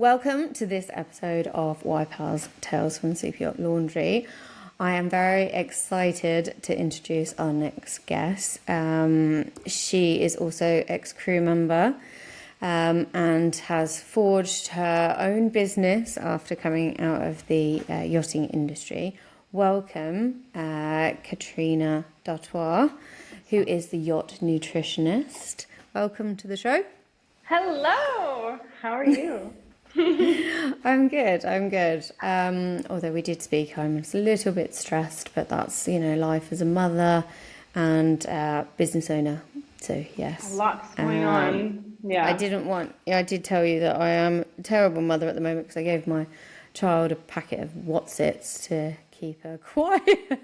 welcome to this episode of YPA's Tales from Superyacht Laundry. I am very excited to introduce our next guest. She is also ex-crew member and has forged her own business after coming out of the yachting industry. Welcome, Katrina, who is the Yacht Nutritionist. Welcome to the show. Hello, how are you? I'm good. Although we did speak, I'm a little bit stressed, but that's, life as a mother and business owner. So, yes. A lot's going on. Yeah. I did tell you that I am a terrible mother at the moment because I gave my child a packet of Whatsits to keep her quiet.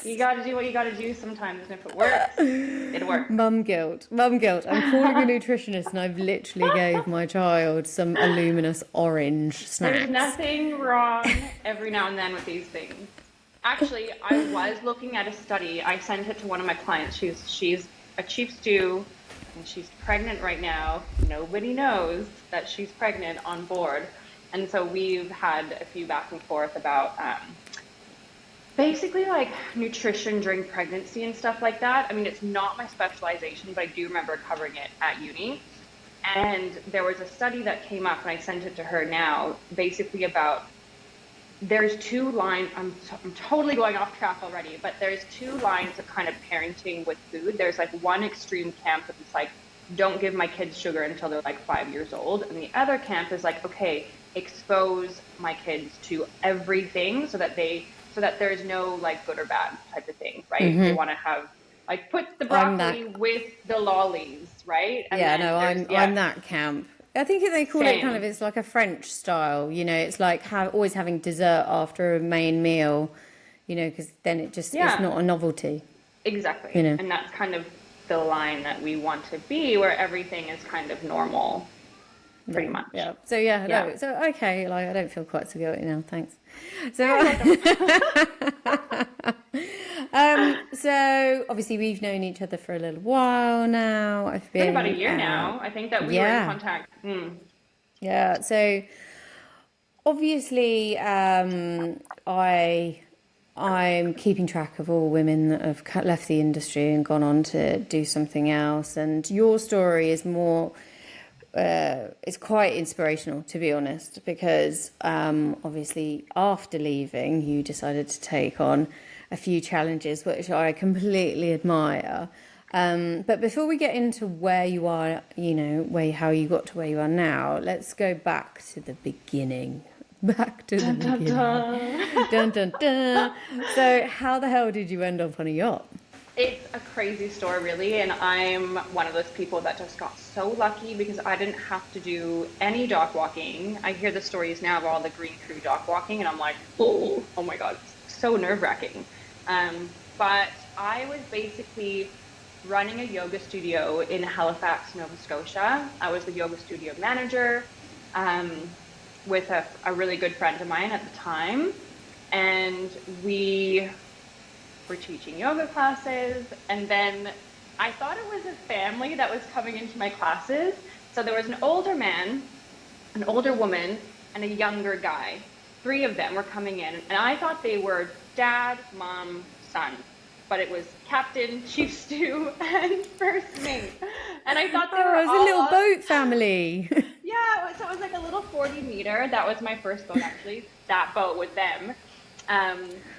You gotta do what you gotta do sometimes, and if it works, it works. Mum guilt. I'm calling a nutritionist and I've literally gave my child some luminous orange snacks. There's nothing wrong every now and then with these things. Actually, I was looking at a study. I sent it to one of my clients. She's a chief stew, and she's pregnant right now. Nobody knows that she's pregnant on board. And so we've had a few back and forth about basically like nutrition during pregnancy and stuff like that. I mean, it's not my specialization, but I do remember covering it at uni. And there was a study that came up, and I sent it to her now, basically about, there's two lines, I'm totally going off track already, but there's two lines of kind of parenting with food. There's like one extreme camp that's like, don't give my kids sugar until they're like 5 years old. And the other camp is like, okay, expose my kids to everything so that there's no like good or bad type of thing, right? Mm-hmm. They want to have like put the broccoli with the lollies, right? And I'm that camp. I think they call it kind of, it's like a French style, it's like always having dessert after a main meal, because then it just it's not a novelty. Exactly. And that's kind of the line that we want to be, where everything is kind of normal. Pretty much. Yeah. So So okay, like I don't feel quite so guilty now. Thanks. So, so obviously we've known each other for a little while now. It's been about a year now. I think that we were in contact. Yeah. So obviously, I'm keeping track of all women that have left the industry and gone on to do something else. And your story is more. It's quite inspirational, to be honest, because obviously after leaving you decided to take on a few challenges, which I completely admire. But before we get into where you are, how you got to where you are now, let's go back to the beginning. Dun, dun, dun. So how the hell did you end up on a yacht? It's a crazy story, really, and I'm one of those people that just got so lucky because I didn't have to do any dock walking. I hear the stories now of all the green crew dock walking, and I'm like, oh my god, so nerve-wracking. But I was basically running a yoga studio in Halifax, Nova Scotia. I was the yoga studio manager with a really good friend of mine at the time, and we were teaching yoga classes, and then I thought it was a family that was coming into my classes. So there was an older man, an older woman, and a younger guy. Three of them were coming in, and I thought they were dad, mom, son, but it was captain, chief stew, and first mate. And I thought they were it was a little boat family. Yeah, so it was like a little 40-meter. That was my first boat, actually. That boat with them.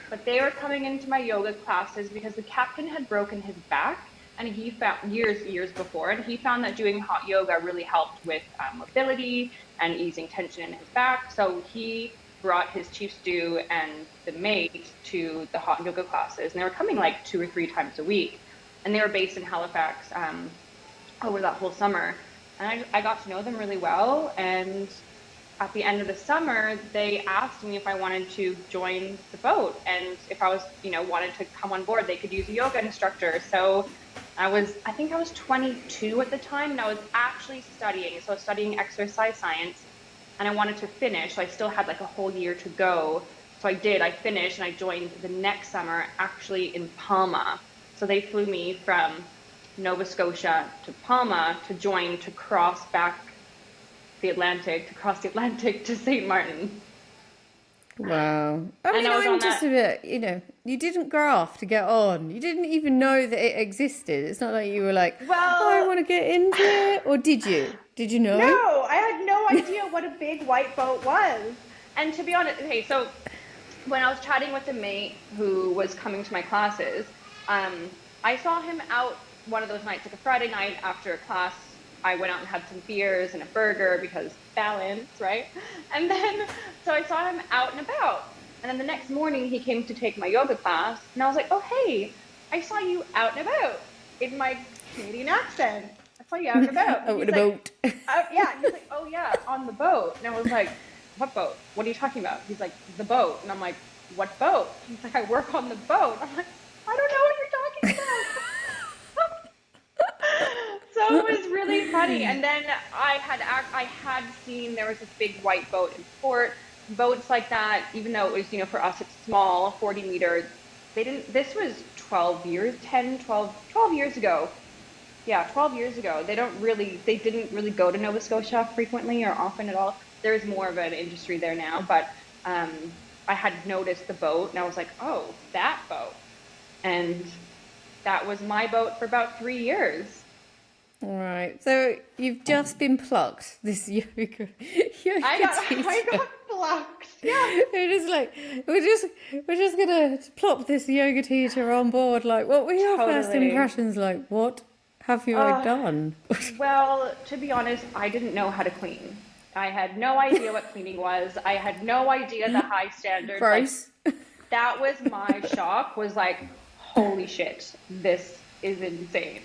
But they were coming into my yoga classes because the captain had broken his back, and he found years before, and he found that doing hot yoga really helped with mobility and easing tension in his back. So he brought his chief stew and the mate to the hot yoga classes, and they were coming like 2 or 3 times a week, and they were based in Halifax over that whole summer. And I got to know them really well, and at the end of the summer, they asked me if I wanted to join the boat, and if I was, wanted to come on board, they could use a yoga instructor. So I think I was 22 at the time, and I was actually studying. So I was studying exercise science, and I wanted to finish. So I still had like a whole year to go. So I finished, and I joined the next summer, actually in Palma. So they flew me from Nova Scotia to Palma to cross back the Atlantic, to cross the Atlantic to St. Martin. Wow. I And mean, I was I'm on just that. a bit, you didn't graft to get on. You didn't even know that it existed. It's not like you were like, oh, I Well, want to get into it. Or did you? Did you know? no, I had no idea what a big white boat was. And to be honest, okay, so when I was chatting with a mate who was coming to my classes, I saw him out one of those nights, like a Friday night after a class. I went out and had some beers and a burger because balance, right? And then, so I saw him out and about. And then the next morning, he came to take my yoga class, and I was like, oh, hey, I saw you out and about in my Canadian accent. I saw you out and about. And Oh, he's in a like, boat. yeah. He's like, oh, yeah, on the boat. And I was like, what boat? What are you talking about? He's like, the boat. And I'm like, what boat? He's like, I work on the boat. I'm like, I don't know what you're talking about. So it was really funny. And then I had seen there was this big white boat in Skort. Boats like that, even though it was, for us it's small, 40 meters. This was 12 years, 10, 12 years ago. Yeah, 12 years ago. They didn't really go to Nova Scotia frequently or often at all. There's more of an industry there now, but I had noticed the boat and I was like, oh, that boat. And that was my boat for about 3 years. All right. So you've just been plucked, this yoga teacher. I got blocked. Yeah. We're just like, we're just gonna plop this yoga teacher on board. Like, what were your first Totally. impressions? Like, what have you done? Well, to be honest, I didn't know how to clean. I had no idea what cleaning was. I had no idea the high standards. Gross. That was my shock, was like, holy shit, this is insane.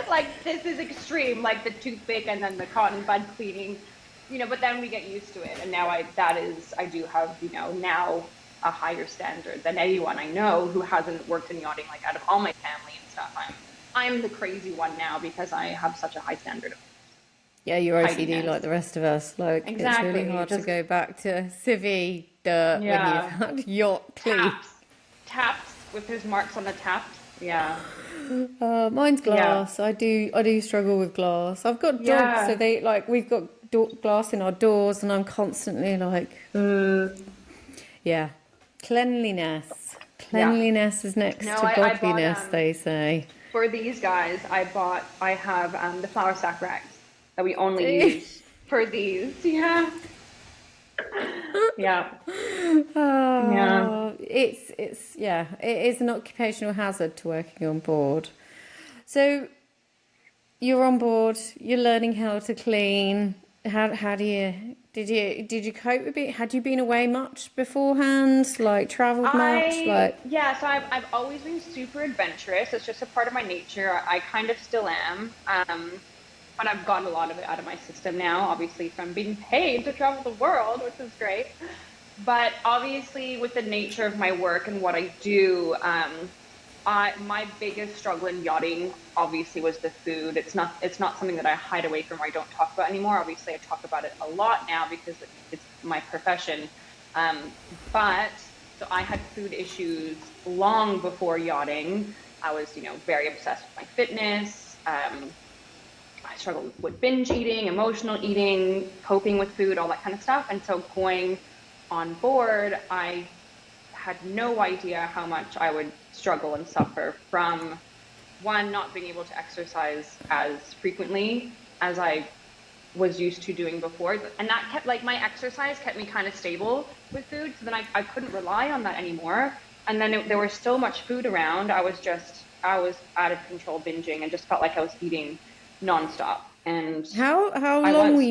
Like, this is extreme, like the toothpick and then the cotton bud cleaning, but then we get used to it. And now I do have, now a higher standard than anyone I know who hasn't worked in yachting, like out of all my family and stuff. I'm the crazy one now because I have such a high standard of Yeah, you're OCD tidiness. like the rest of us. Like, Exactly. it's really hard to go back to civvy dirt when you've had yacht clean. Taps with his marks on the taps. Yeah. Mine's glass. Yeah. I do struggle with glass. I've got dogs, so we've got glass in our doors, and I'm constantly like, yeah, cleanliness. Cleanliness is next to godliness, they say. For these guys, I have the flour sack rags that we only use for these. Yeah. Yeah. It is an occupational hazard to working on board. So you're on board, you're learning how to clean. How do you did you cope with it? Had you been away much beforehand? Like traveled much? Yeah, so I've always been super adventurous. It's just a part of my nature. I kind of still am. But I've gotten a lot of it out of my system now, obviously from being paid to travel the world, which is great. But obviously with the nature of my work and what I do, my biggest struggle in yachting obviously was the food. It's not something that I hide away from or I don't talk about anymore. Obviously I talk about it a lot now because it's my profession. But so I had food issues long before yachting. I was, very obsessed with my fitness. I struggled with binge eating, emotional eating, coping with food, all that kind of stuff. And so going on board, I had no idea how much I would struggle and suffer from, one, not being able to exercise as frequently as I was used to doing before. And that kept, my exercise kept me kind of stable with food. So then I couldn't rely on that anymore. And then there was so much food around. I was out of control binging and just felt like I was eating nonstop. And how long were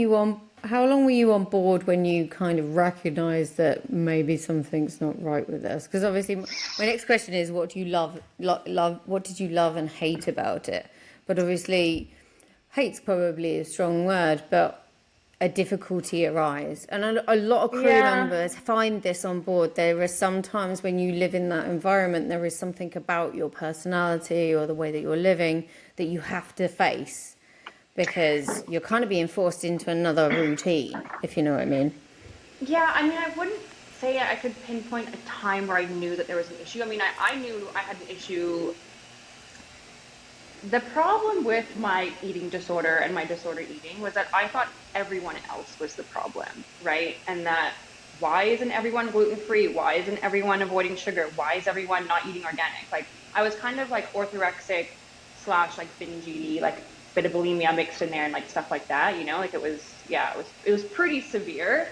you on board when you kind of recognized that maybe something's not right with this? Because obviously my next question is, what do you love what did you love and hate about it? But obviously hate's probably a strong word, but a difficulty arise, and a lot of crew members find this on board. There are some times when you live in that environment, there is something about your personality or the way that you're living that you have to face, because you're kind of being forced into another routine, if you know what I mean. Yeah, I mean, I wouldn't say I could pinpoint a time where I knew that there was an issue. I mean, I knew I had an issue The problem with my eating disorder and my disorder eating was that I thought everyone else was the problem, right? And that why isn't everyone gluten free? Why isn't everyone avoiding sugar? Why is everyone not eating organic? Like I was kind of like orthorexic slash like binge eating, like bit of bulimia mixed in there and like stuff like that, you know? Like it was, yeah, it was pretty severe,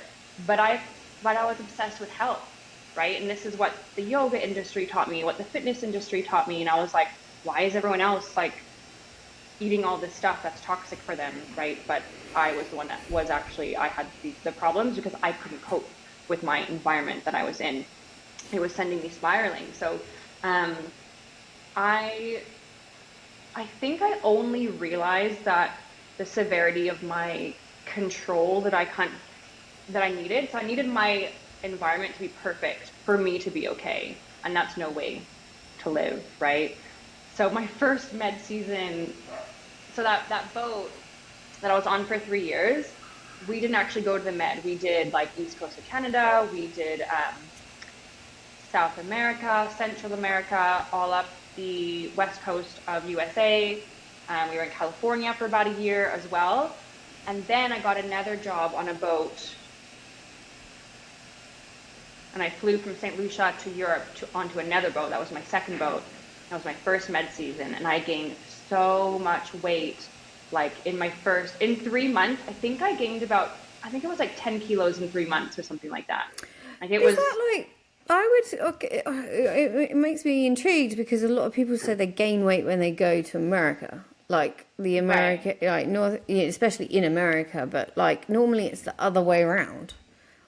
but I was obsessed with health, right? And this is what the yoga industry taught me, what the fitness industry taught me, and I was like, why is everyone else like eating all this stuff that's toxic for them, right? But I was the one that was actually, I had the problems because I couldn't cope with my environment that I was in. It was sending me spiraling. So um, I I think I only realized that the severity of my control that I needed. So I needed my environment to be perfect for me to be okay, and that's no way to live, right? So my first med season, so that boat that I was on for 3 years, we didn't actually go to the Med. We did like East Coast of Canada, we did South America, Central America, all up the West Coast of USA. We were in California for about a year as well. And then I got another job on a boat, and I flew from St. Lucia to Europe onto another boat. That was my second boat. That was my first med season, and I gained so much weight. Like in 3 months, I think it was like 10 kilos in 3 months or something like that. Like it Is was, that like, I would, okay, it makes me intrigued because a lot of people say they gain weight when they go to America. Like the America, like North, yeah, especially in America, but like normally it's the other way around.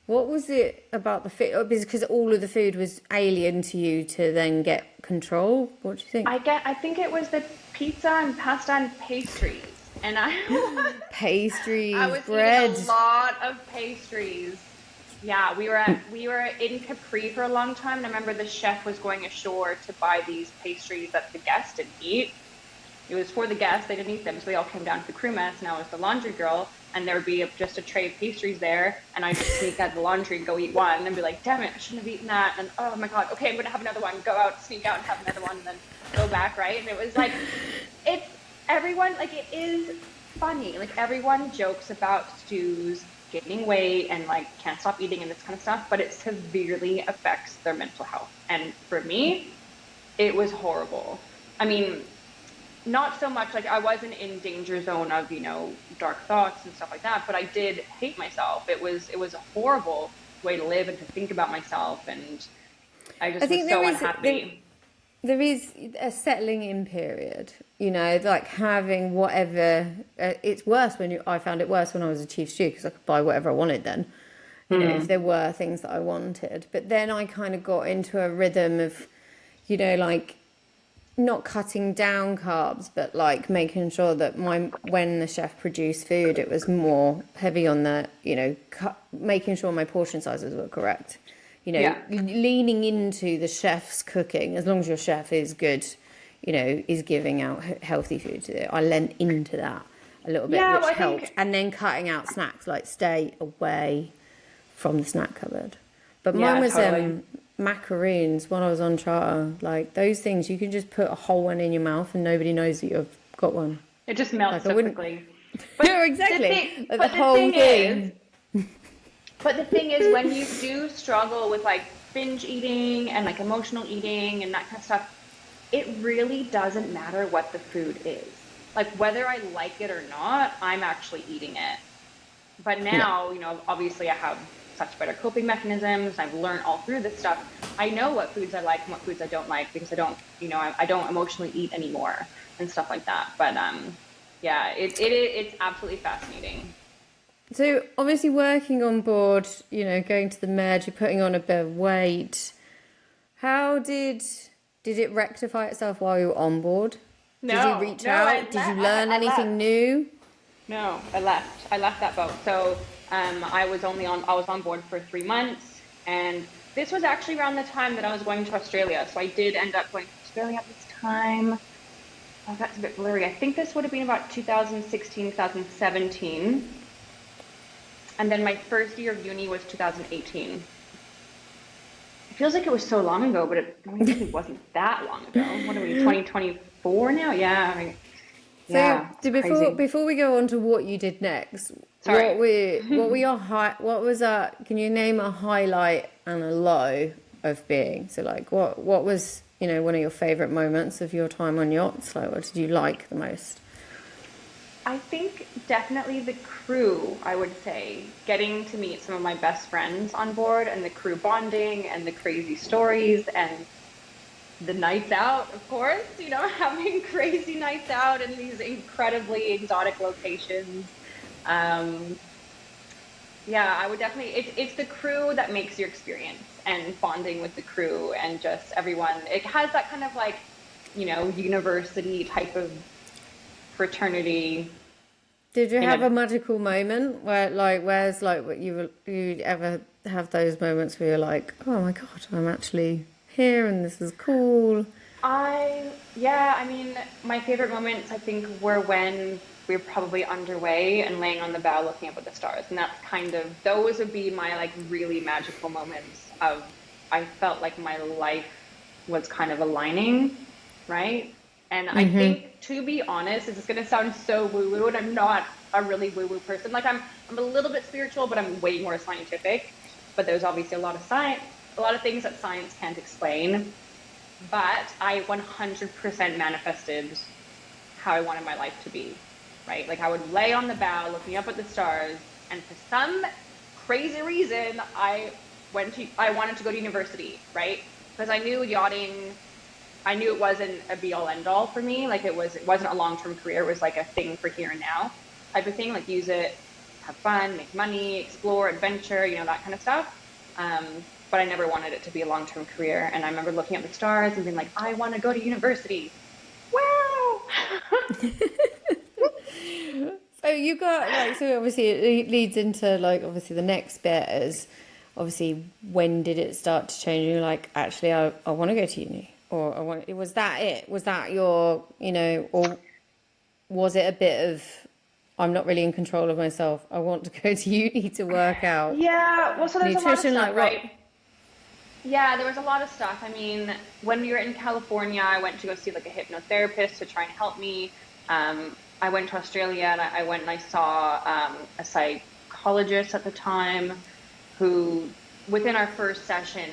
What was it about the food? Because all of the food was alien to you to then get control. What do you think? I think it was the pizza and pasta and pastries. And I Pastries, was eating bread. a lot of pastries. Yeah, we were in Capri for a long time, and I remember the chef was going ashore to buy these pastries that the guests didn't eat. It was for the guests; they didn't eat them, so they all came down to the crew mess, and I was the laundry girl, and there would be just a tray of pastries there, and I'd just sneak out of the laundry, go eat one, and be like, "Damn it, I shouldn't have eaten that," and oh my god, okay, I'm gonna have another one. Go out, sneak out, and have another one, and then go back, right? And it was like, it's everyone like it is funny, like everyone jokes about stews gaining weight and like can't stop eating and this kind of stuff, but it severely affects their mental health. And for me, it was horrible. I mean, not so much like I wasn't in danger zone of, dark thoughts and stuff like that, but I did hate myself. It was a horrible way to live and to think about myself, and I I just was think so unhappy. there is a settling in period, like having whatever. It's worse I found it worse when I was a chief steward because I could buy whatever I wanted then, if there were things that I wanted. But then I kind of got into a rhythm of, like not cutting down carbs, but like making sure that when the chef produced food, it was more heavy on the, making sure my portion sizes were correct. Yeah. Leaning into the chef's cooking, as long as your chef is good, is giving out healthy food. I lent into that a little bit, Yeah, which well, I helped. think And then cutting out snacks, like stay away from the snack cupboard. But mine yeah, was totally. macaroons when I was on charter. Like those things, you can just put a whole one in your mouth and nobody knows that you've got one. It just melts Like I so wouldn't. quickly. But Yeah, the thing, exactly. Like the but the whole thing is, thing. but the thing is, when you do struggle with like binge eating and like emotional eating and that kind of stuff, it really doesn't matter what the food is. Like whether I like it or not, I'm actually eating it. But Yeah. now, obviously I have such better coping mechanisms. I've learned all through this stuff. I know what foods I like and what foods I don't like because I don't emotionally eat anymore and stuff like that. But yeah, it's absolutely fascinating. So obviously working on board, going to the med, you're putting on a bit of weight. How did it rectify itself while you were on board? Did you No, reach no, out? Did you learn I anything left. new? No, I left. I left that boat. So I was on board for 3 months, and this was actually around the time that I was going to Australia. So I did end up going to Australia at this time. Oh, that's a bit blurry. I think this would have been about 2016, 2017. And then my first year of uni was 2018. It feels like it was so long ago, but it really wasn't that long ago. What are we, 2024 now? Yeah, I mean, So Yeah, it's crazy. before we go on to what you did next, Sorry. what were your what was can you name a highlight and a low of being? So like what was, you know, one of your favorite moments of your time on yachts? Like what did you like the most? I think definitely the crew, I would say, getting to meet some of my best friends on board and the crew bonding and the crazy stories and the nights out, of course, you know, having crazy nights out in these incredibly exotic locations. Um, yeah, I would definitely, it's the crew that makes your experience and bonding with the crew and just everyone. It has that kind of like, you know, university type of fraternity Did you in have a a magical moment where like where's like what you ever have those moments where you're like, oh my god, I'm actually here and this is cool? yeah, I mean, my favorite moments I think were when we were probably underway and laying on the bow looking up at the stars. And that's kind of, those would be my like really magical moments of, I felt like my life was kind of aligning, right? And I think, to be honest, this is going to sound so woo-woo, and I'm not a really woo-woo person. Like I'm a little bit spiritual, but I'm way more scientific. But there's obviously a lot of science, a lot of things that science can't explain. But I 100% manifested how I wanted my life to be, right? Like I would lay on the bow looking up at the stars, and for some crazy reason, I wanted to go to university, right? Because I knew yachting, I knew it wasn't a be all end all for me. Like it wasn't a long-term career. It was like a thing for here and now type of thing. Like use it, have fun, make money, explore, adventure, you know, that kind of stuff. But I never wanted it to be a long-term career. And I remember looking at the stars and being like, I want to go to university. Wow. So you got like, so obviously it leads into like obviously the next bit is obviously when did it start to change? You're like, actually, I want to go to uni, or I want. Was that it? Was that your, you know, or was it a bit of I'm not really in control of myself. I want to go to uni to work out Yeah, well, so there's a lot of nutrition. stuff, Like what? right? Yeah, there was a lot of stuff. I mean, when we were in California, I went to go see like a hypnotherapist to try and help me. I went to Australia and I went and I saw a psychologist at the time who, within our first session,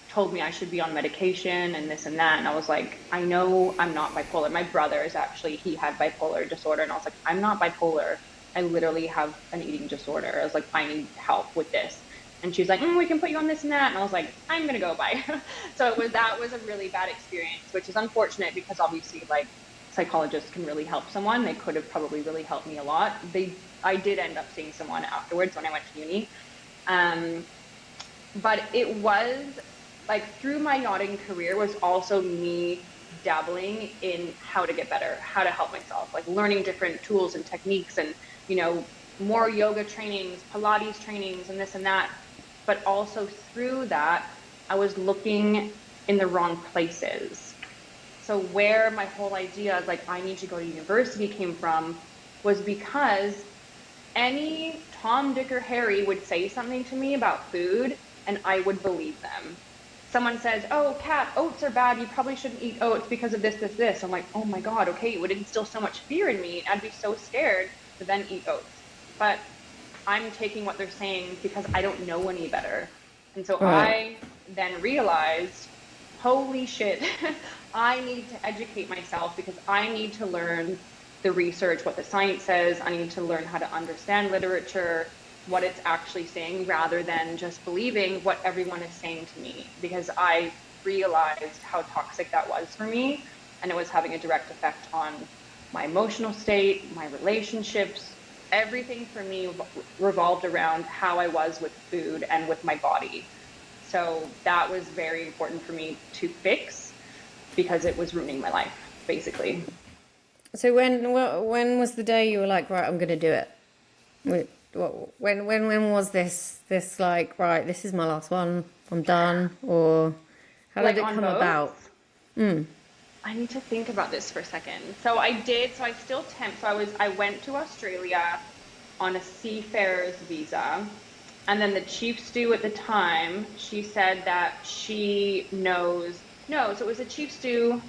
told me I should be on medication and this and that. And I was like, I know I'm not bipolar. My brother is actually, he had bipolar disorder. And I was like, I'm not bipolar. I literally have an eating disorder. I was like, I need help with this. And she was like, we can put you on this and that. And I was like, I'm going to go bye. So that was a really bad experience, which is unfortunate because obviously like psychologists can really help someone. They could have probably really helped me a lot. I did end up seeing someone afterwards when I went to uni. Um, but it was like through my yachting career was also me dabbling in how to get better, how to help myself, like learning different tools and techniques and, you know, more yoga trainings, Pilates trainings, and this and that. But also through that, I was looking in the wrong places. So where my whole idea of like, I need to go to university came from was because any Tom, Dick, or Harry would say something to me about food and I would believe them. Someone says, oh, Kat, oats are bad. You probably shouldn't eat oats because of this, this, this. I'm like, oh my God, okay, it would instill so much fear in me. I'd be so scared to then eat oats. But I'm taking what they're saying because I don't know any better. And so Right. I then realized, holy shit, I need to educate myself because I need to learn the research, what the science says. I need to learn how to understand literature, what it's actually saying, rather than just believing what everyone is saying to me. Because I realized how toxic that was for me, and it was having a direct effect on my emotional state, my relationships. Everything for me revolved around how I was with food and with my body. So that was very important for me to fix because it was ruining my life, basically. So when was the day you were like, right, I'm going to do it? When was this like, right, this is my last one, I'm done, or how did Like it on come about? boats, I need to think about this for a second. So I still temp. So I went to Australia on a seafarer's visa. And then the chief stew at the time, she said that she knows, no, so it was a chief stew.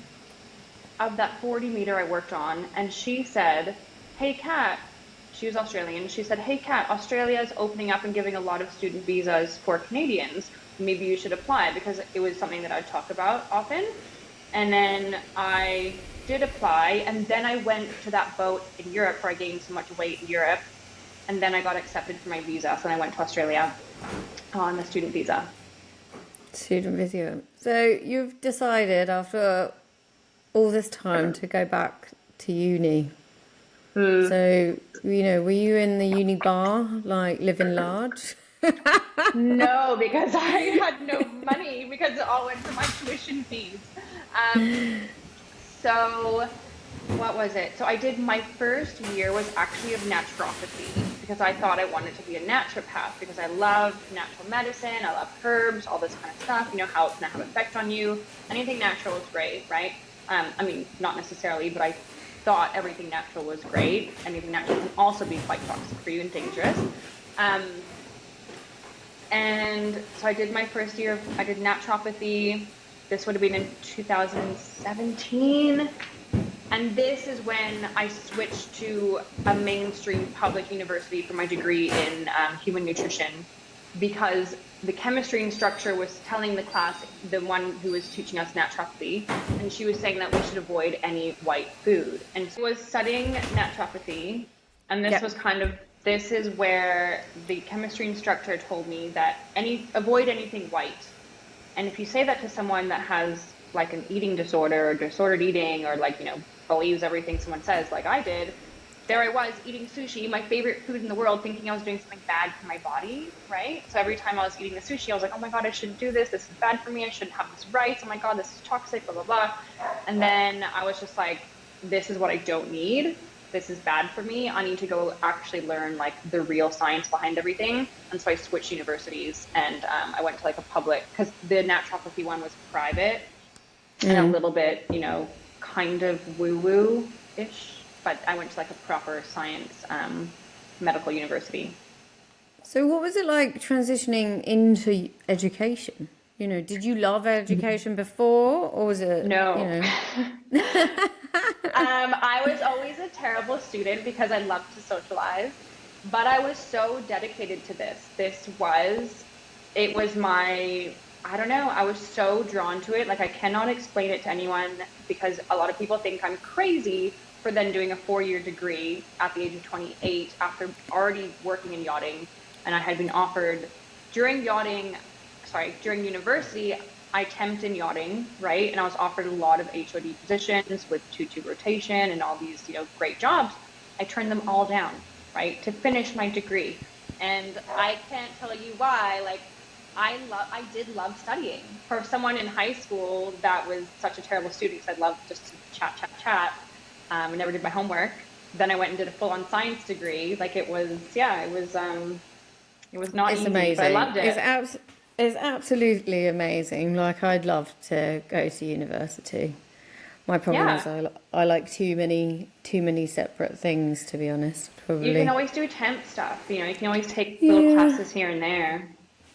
of that 40 meter I worked on, and she said, "Hey, Kat," she was Australian. She said, "Hey, Kat, Australia is opening up and giving a lot of student visas for Canadians. Maybe you should apply," because it was something that I'd talk about often. And then I did apply, and then I went to that boat in Europe where I gained so much weight in Europe, and then I got accepted for my visa, so then I went to Australia on the student visa. Student visa. So you've decided after all this time to go back to uni. So, were you in the uni bar, like living large? No, because I had no money because it all went for my tuition fees. So what was it? So I did, my first year was actually of naturopathy because I thought I wanted to be a naturopath because I love natural medicine, I love herbs, all this kind of stuff, how it's going to have effect on you. Anything natural is great, right? I mean, not necessarily, but I thought everything natural was great. Anything natural can also be quite toxic for you and dangerous. And so I did my first year, I did naturopathy. This would have been in 2017. And this is when I switched to a mainstream public university for my degree in human nutrition, because the chemistry instructor was telling the class, the one who was teaching us naturopathy, and she was saying that we should avoid any white food. And so I was studying naturopathy, and this was this is where the chemistry instructor told me that avoid anything white. And if you say that to someone that has like an eating disorder or disordered eating, or believes everything someone says, like I did, there I was eating sushi, my favorite food in the world, thinking I was doing something bad for my body, right? So every time I was eating the sushi, I was like, oh my God, I shouldn't do this. This is bad for me. I shouldn't have this rice. Oh my God, this is toxic, blah, blah, blah. And then I was just like, this is what I don't need. This is bad for me. I need to go actually learn like the real science behind everything. And so I switched universities, and I went to like a public, because the naturopathy one was private and a little bit, kind of woo-woo-ish, but I went to like a proper science medical university. So what was it like transitioning into education? Did you love education before, or was it, No. I was always a terrible student because I loved to socialize, but I was so dedicated to this. It was my, I don't know, I was so drawn to it. Like, I cannot explain it to anyone, because a lot of people think I'm crazy for then doing a 4-year degree at the age of 28 after already working in yachting. And I had been offered during university, I temped in yachting, right? And I was offered a lot of HOD positions with 2-2 rotation and all these, great jobs. I turned them all down, right, to finish my degree. And I can't tell you why, like, I did love studying. For someone in high school that was such a terrible student, because I loved just to chat, I never did my homework. Then I went and did a full-on science degree. Like, it was not easy, amazing. But I loved it. It's absolutely amazing. Like, I'd love to go to university. My problem is I like too many separate things, to be honest. Probably. You can always do temp stuff. You can always take little classes here and there.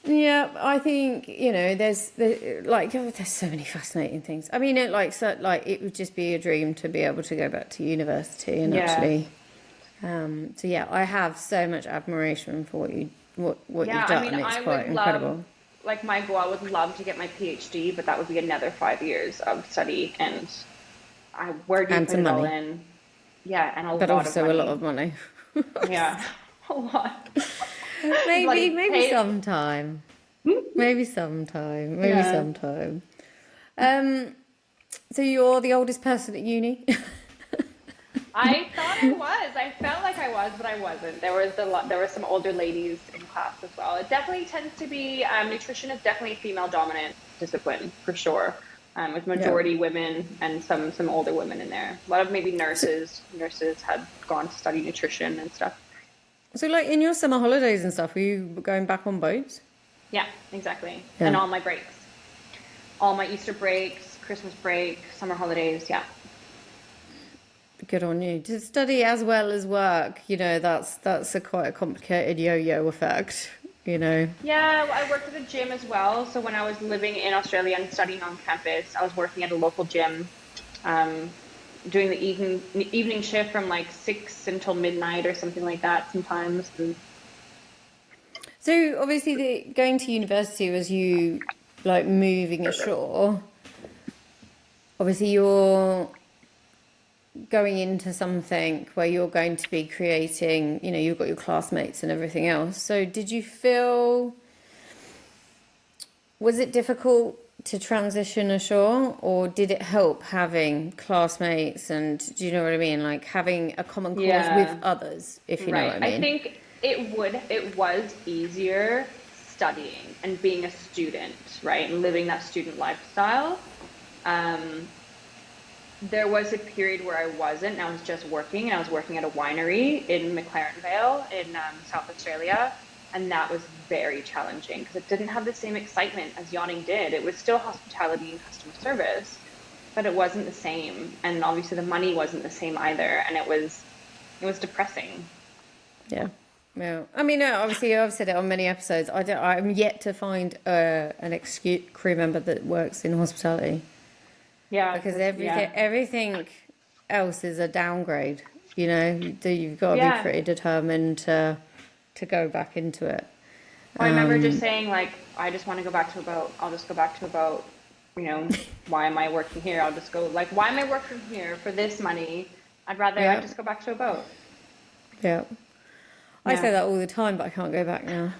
Yeah, I think there's so many fascinating things. I mean, it would just be a dream to be able to go back to university and actually. So yeah, I have so much admiration for what you've done. I mean, it's quite incredible. Like, my goal, I would love to get my PhD, but that would be another 5 years of study, and where do you put it all in? Yeah, and but also a lot of money. Yeah, a lot. Maybe sometime. Maybe sometime. So you're the oldest person at uni? I thought I was. I felt like I was, but I wasn't. There were some older ladies in class as well. It definitely tends to be, nutrition is definitely a female dominant discipline for sure. With majority women and some older women in there. A lot of maybe nurses. Nurses had gone to study nutrition and stuff. So, like, in your summer holidays and stuff, were you going back on boats? Yeah, exactly. Yeah. And all my breaks. All my Easter breaks, Christmas break, summer holidays, yeah. Good on you. To study as well as work, that's quite a complicated yo-yo effect, Yeah, I worked at a gym as well. So when I was living in Australia and studying on campus, I was working at a local gym. doing the evening shift from like 6 until midnight or something like that sometimes. And So obviously, going to university was you like moving ashore. Obviously, you're going into something where you're going to be creating, you know, you've got your classmates and everything else. So did you feel, was it difficult to transition ashore, or did it help having classmates and, do you know what I mean? Like having a common cause yeah, with others, if you know right. what I mean. I think it was easier studying and being a student, right? And living that student lifestyle. There was a period where I wasn't, and I was just working, and I was working at a winery in McLaren Vale in South Australia, and that was very challenging because it didn't have the same excitement as yachting did. It was still hospitality and customer service, but it wasn't the same, and obviously the money wasn't the same either, and it was depressing. Yeah. Yeah. I mean, obviously, I've said it on many episodes. I'm yet to find an crew member that works in hospitality. Yeah, Because yeah. everything else is a downgrade. You know, you've got to be Yeah. pretty determined to go back into it. I remember just saying, like, I just want to go back to a boat. I'll just go back to a boat. You know, why am I working here? I'll just go, like, why am I working here for this money? I'd rather I just go back to a boat. Yeah. I Yeah. say that all the time, but I can't go back now.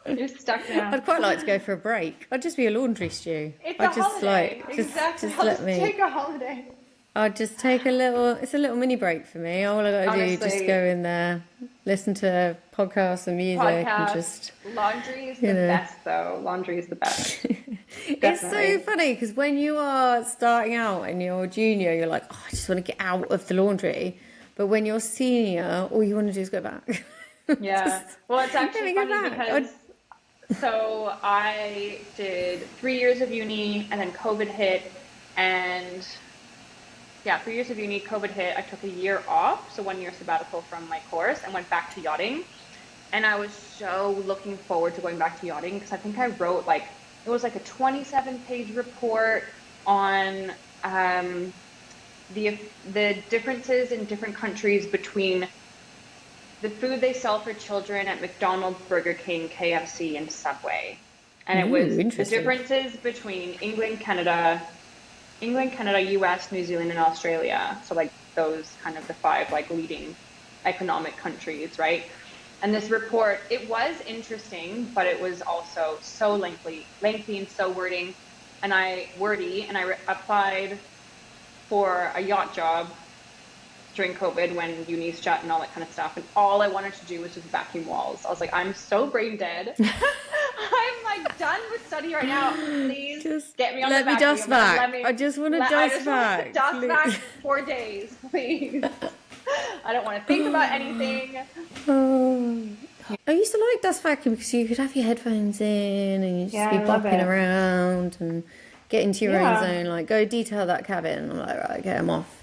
You're stuck now. I'd quite like to go for a break. I'd just be a laundry stew. It's I'd a just holiday. like Exactly. just I'll let just me. take a holiday. I'd just take a little. It's a little mini break for me. All I got to do is just Honestly. go in there, listen to podcasts and music, and just. Laundry is the best, though. Laundry is the best. It's so funny because when you are starting out and you're junior, you're like, oh, I just want to get out of the laundry. But when you're senior, all you want to do is go back. Yeah. Well, it's actually funny because so I did 3 years of uni and then COVID hit, and 3 years of uni, COVID hit. I took a year off, so 1 year sabbatical from my course, and went back to yachting. And I was so looking forward to going back to yachting because I think I wrote it was like a 27-page report on the differences in different countries between the food they sell for children at McDonald's, Burger King, KFC, and Subway. And it was the differences between England, Canada, US, New Zealand, and Australia. So like those kind of the 5 like leading economic countries, right? And this report, it was interesting, but it was also so lengthy and so wordy. And I applied for a yacht job during COVID when unis shut and all that kind of stuff. And all I wanted to do was just vacuum walls. I was like, I'm so brain dead. I'm like done with study right now. Please just get me on the vacuum. Let me dust back. I just want to dust back. Dust back 4 days, please. I don't want to think about anything. Oh. I used to like dust vacuum because you could have your headphones in and you just be bopping around and get into your own zone. Like, go detail that cabin. I'm like, right, okay, I'm off.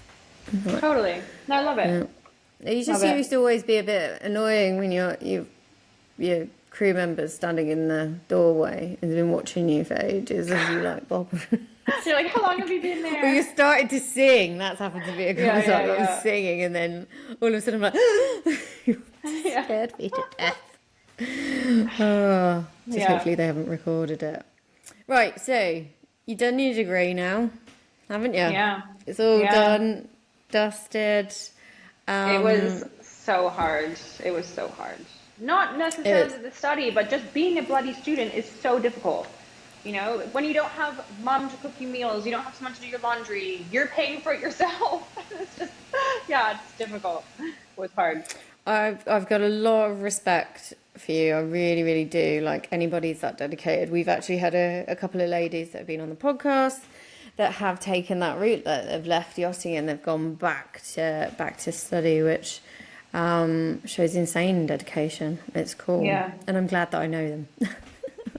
Totally. No, I love it. Yeah. It used to always be a bit annoying when your crew members standing in the doorway and been watching you for ages as you like bob. You're like, how long have you been there? Well, you started to sing. That's happened to me a couple of times. I was singing, and then all of a sudden I'm like, scared me to death. Oh, hopefully they haven't recorded it. Right, so you've done your degree now, haven't you? Yeah. It's all done, dusted. It was so hard. It was so hard. Not necessarily the study, but just being a bloody student is so difficult. You know, when you don't have mom to cook you meals, you don't have someone to do your laundry, you're paying for it yourself. It's just, it's difficult. It was hard. I've got a lot of respect for you. I really, really do. Like, anybody's that dedicated. We've actually had a couple of ladies that have been on the podcast that have taken that route, that have left yachting and they've gone back to study, which shows insane dedication. It's cool. Yeah. And I'm glad that I know them.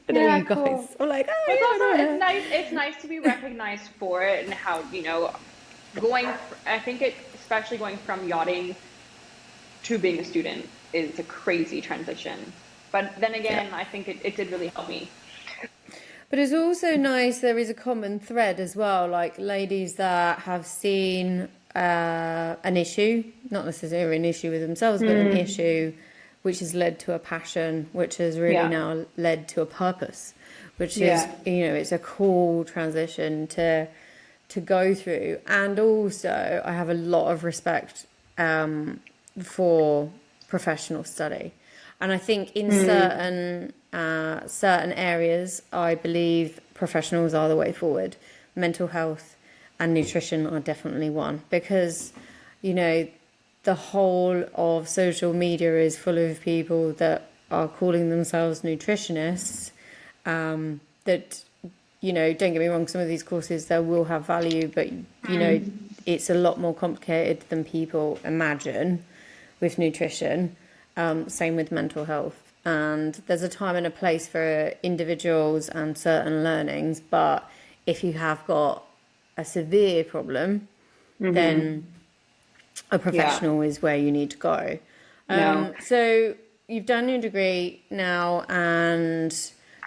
I know you guys. Cool. I'm like, it's nice to be recognized for it, and how, you know, I think especially going from yachting to being a student is a crazy transition. But then again, I think it did really help me. But it's also nice, there is a common thread as well, like ladies that have seen an issue, not necessarily an issue with themselves, but an issue which has led to a passion, which has really now led to a purpose, which is, you know, it's a cool transition to go through. And also, I have a lot of respect for professional study. And I think in certain areas, I believe professionals are the way forward. Mental health and nutrition are definitely one, because, you know, the whole of social media is full of people that are calling themselves nutritionists, that, you know, don't get me wrong, some of these courses, they will have value, but, you know, it's a lot more complicated than people imagine with nutrition. Same with mental health. And there's a time and a place for individuals and certain learnings, but if you have got a severe problem, then a professional is where you need to go. So you've done your degree now, and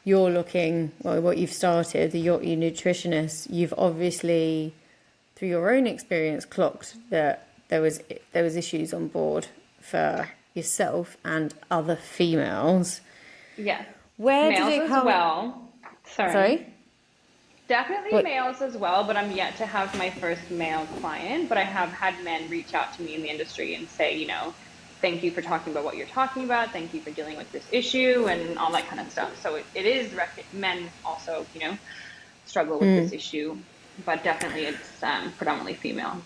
you're looking, well, what you've started, the Yacht Nutritionist. You've obviously, through your own experience, clocked that there was issues on board for yourself and other females. Yes. Where males did it come? As well. Sorry. Definitely What? males as well, but I'm yet to have my first male client. But I have had men reach out to me in the industry and say, you know, thank you for talking about what you're talking about. Thank you for dealing with this issue and all that kind of stuff. So it is men also, you know, struggle with this issue, but definitely it's predominantly female.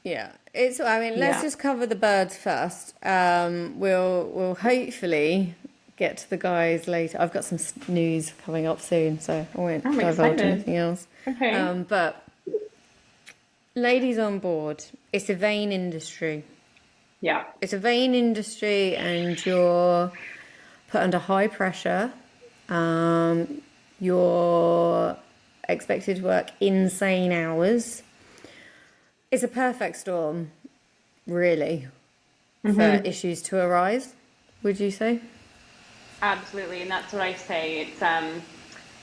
Yeah, it's. I mean, let's just cover the birds first. We'll hopefully get to the guys later. I've got some news coming up soon, so I won't divulge anything else. Okay. But ladies on board, it's a vain industry. Yeah. It's a vain industry, and you're put under high pressure. You're expected to work insane hours. It's a perfect storm, really, for issues to arise, would you say? Absolutely, and that's what I say. It's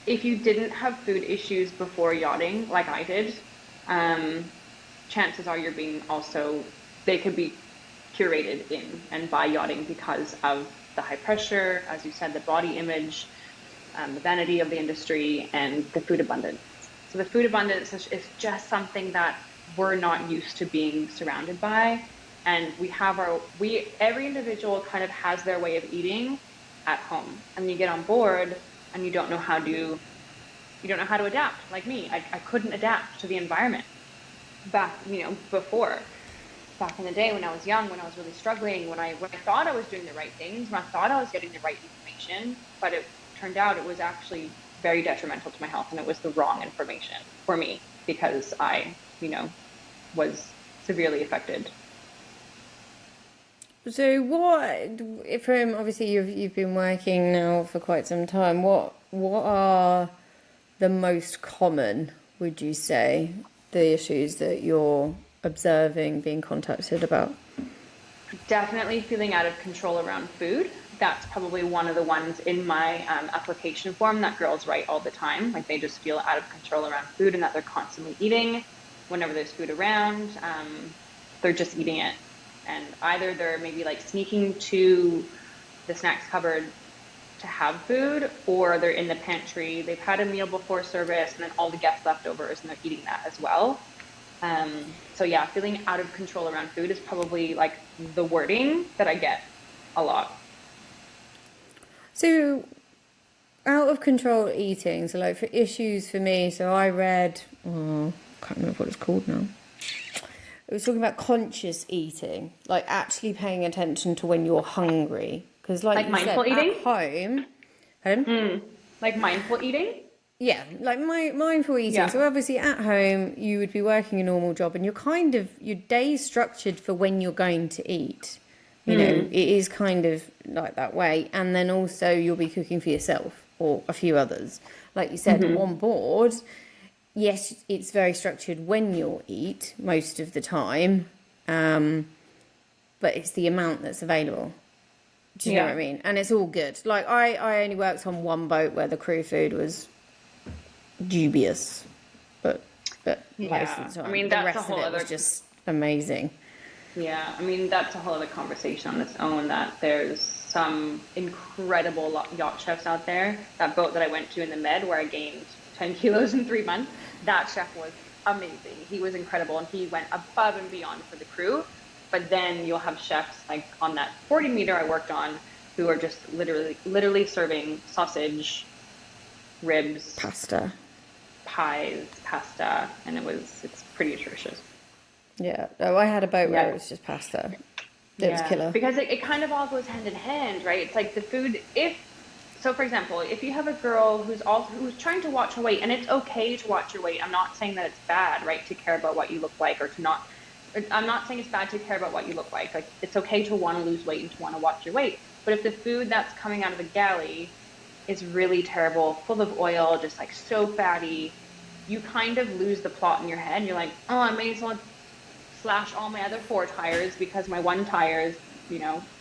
if you didn't have food issues before yachting, like I did, chances are you're being they could be curated in and by yachting because of the high pressure, as you said, the body image, the vanity of the industry, and the food abundance. So the food abundance is just something that we're not used to being surrounded by, and every individual kind of has their way of eating at home, and you get on board and you don't know how to adapt. Like me, I couldn't adapt to the environment back in the day when I was young, when I was really struggling, when I thought I was doing the right things, when I thought I was getting the right information, but it turned out it was actually very detrimental to my health, and it was the wrong information for me because I was severely affected. So obviously you've been working now for quite some time, what are the most common, would you say, the issues that you're observing, being contacted about? Definitely feeling out of control around food. That's probably one of the ones in my application form that girls write all the time. Like they just feel out of control around food and that they're constantly eating. Whenever there's food around, they're just eating it. And either they're maybe like sneaking to the snacks cupboard to have food, or they're in the pantry, they've had a meal before service, and then all the guests leftovers, and they're eating that as well. So yeah, feeling out of control around food is probably like the wording that I get a lot. So out of control eating, so like for issues for me, so I read, I can't remember what it's called now. It was talking about conscious eating, like actually paying attention to when you're hungry. Because like you mindful said, eating? At home... Pardon? Like mindful eating? Yeah, like mindful eating. Yeah. So obviously at home, you would be working a normal job and your day's structured for when you're going to eat. You know, it is kind of like that way. And then also you'll be cooking for yourself or a few others. Like you said, on board... Yes, it's very structured when you'll eat most of the time, but it's the amount that's available. Do you know what I mean? And it's all good. Like I only worked on one boat where the crew food was dubious, but Yeah, most of the I time. mean, But the that's a rest of whole it was other. just amazing. Yeah, I mean, that's a whole other conversation on its own, that there's some incredible yacht chefs out there. That boat that I went to in the Med where I gained 10 kilos in 3 months, that chef was amazing. He was incredible and he went above and beyond for the crew. But then you'll have chefs like on that 40 meter I worked on who are just literally serving sausage, ribs, Pasta. pies, pasta, and it's pretty atrocious. Yeah. Oh, I had a boat where it Yeah. was just pasta. It was Yeah, killer. because it kind of all goes hand in hand, right? It's like the food, if so for example, if you have a girl who's trying to watch her weight, and it's okay to watch your weight. I'm not saying that it's bad, right, to care about what you look like, or to not I'm not saying it's bad to care about what you look like. Like it's okay to want to lose weight and to want to watch your weight. But if the food that's coming out of the galley is really terrible, full of oil, just like so fatty, you kind of lose the plot in your head. You're like, oh, I may as well slash all my other four tires because my one tire is,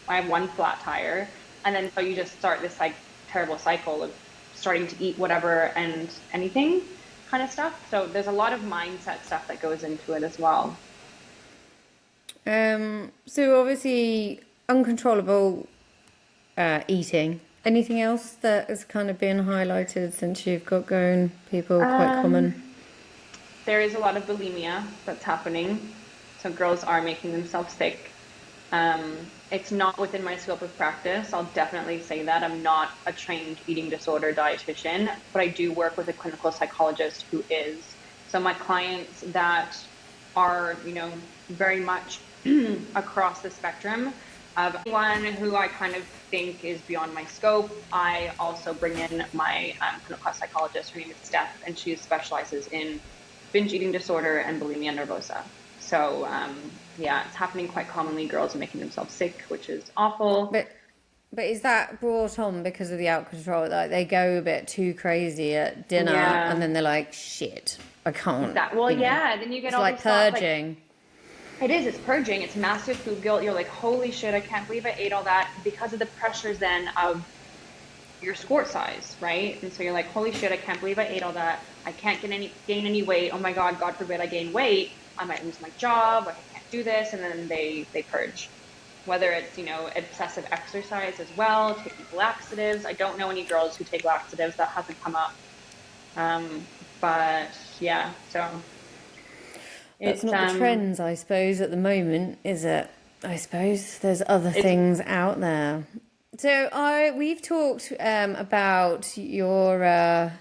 I have one flat tire. And then so you just start this like terrible cycle of starting to eat whatever and anything kind of stuff. So there's a lot of mindset stuff that goes into it as well. So obviously uncontrollable eating. Anything else that has kind of been highlighted since you've got going? People quite common. There is a lot of bulimia that's happening. So girls are making themselves sick. It's not within my scope of practice. I'll definitely say that. I'm not a trained eating disorder dietitian, but I do work with a clinical psychologist who is. So my clients that are, very much across the spectrum of anyone who I kind of think is beyond my scope, I also bring in my clinical psychologist. Her name is Steph, and she specializes in binge eating disorder and bulimia nervosa. So yeah, it's happening quite commonly. Girls are making themselves sick, which is awful. But is that brought on because of the out control? Like they go a bit too crazy at dinner, and Yeah. then they're like, "Shit, I can't." Yeah. Then you get It's all like these thoughts, like, purging. it is. It's purging. It's massive food guilt. You're like, holy shit, I can't believe I ate all that because of the pressures then of your skort size, right? And so you're like, holy shit, I can't believe I ate all that. I can't gain any weight. Oh my God forbid I gain weight. I might lose my job. Like, I can't do this. And then they purge. Whether it's, excessive exercise as well, taking laxatives. I don't know any girls who take laxatives. That hasn't come up. But yeah, so That's it's not the trends, I suppose, at the moment, is it? I suppose there's other it's things out there. So we've talked about your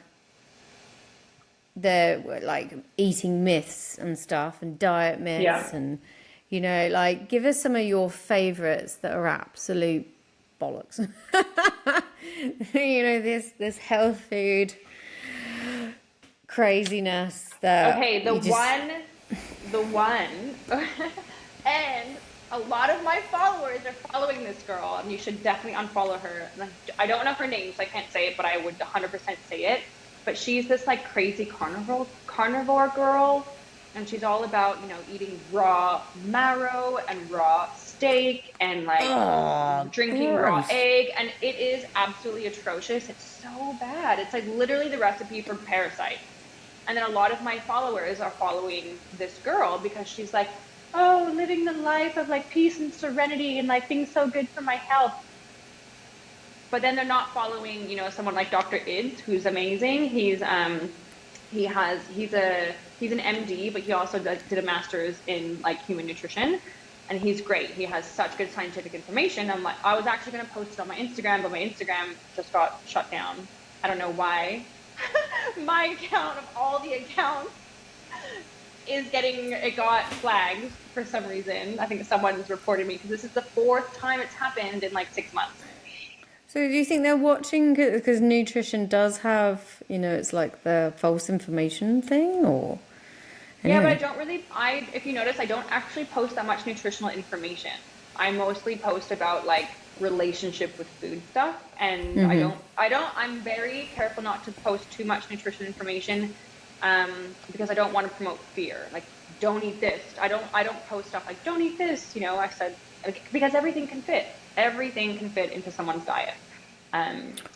the like eating myths and stuff and diet yeah. myths and like give us some of your favorites that are absolute bollocks. This health food craziness that Okay, the one, and a lot of my followers are following this girl, and you should definitely unfollow her. I don't know her name, so I can't say it, but I would 100% say it. But she's this like crazy carnivore girl, and she's all about, eating raw marrow and raw steak and like drinking raw gross. egg, and it is absolutely atrocious. It's so bad. It's like literally the recipe for Parasite. And then a lot of my followers are following this girl because she's like, oh, living the life of like peace and serenity and like being so good for my health. But then they're not following, someone like Dr. Ids, who's amazing. He's an MD, but he also did a master's in like human nutrition, and he's great. He has such good scientific information. I was actually going to post it on my Instagram, but my Instagram just got shut down. I don't know why. My account of all the accounts it got flagged for some reason. I think someone's reported me because this is the 4th time it's happened in like 6 months. So do you think they're watching because nutrition does have, it's like the false information thing or? Yeah, but Anyway. I don't really, if you notice, I don't actually post that much nutritional information. I mostly post about like relationship with food stuff, and I'm very careful not to post too much nutrition information, because I don't want to promote fear. Like, don't eat this. I don't post stuff like, don't eat this. I said, because everything can fit into someone's diet.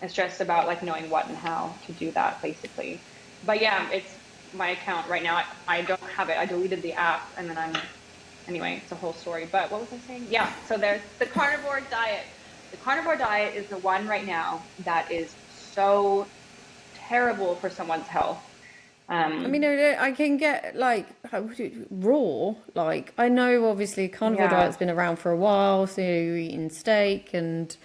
It's just about like knowing what and how to do that, basically. But yeah, it's my account right now. I don't have it. I deleted the app, and then anyway, it's a whole story. But what was I saying? Yeah, so there's the carnivore diet. The carnivore diet is the one right now that is so terrible for someone's health. I mean, I can get like raw. Like I know, obviously, carnivore Yeah. diet's been around for a while, so you're eating steak, and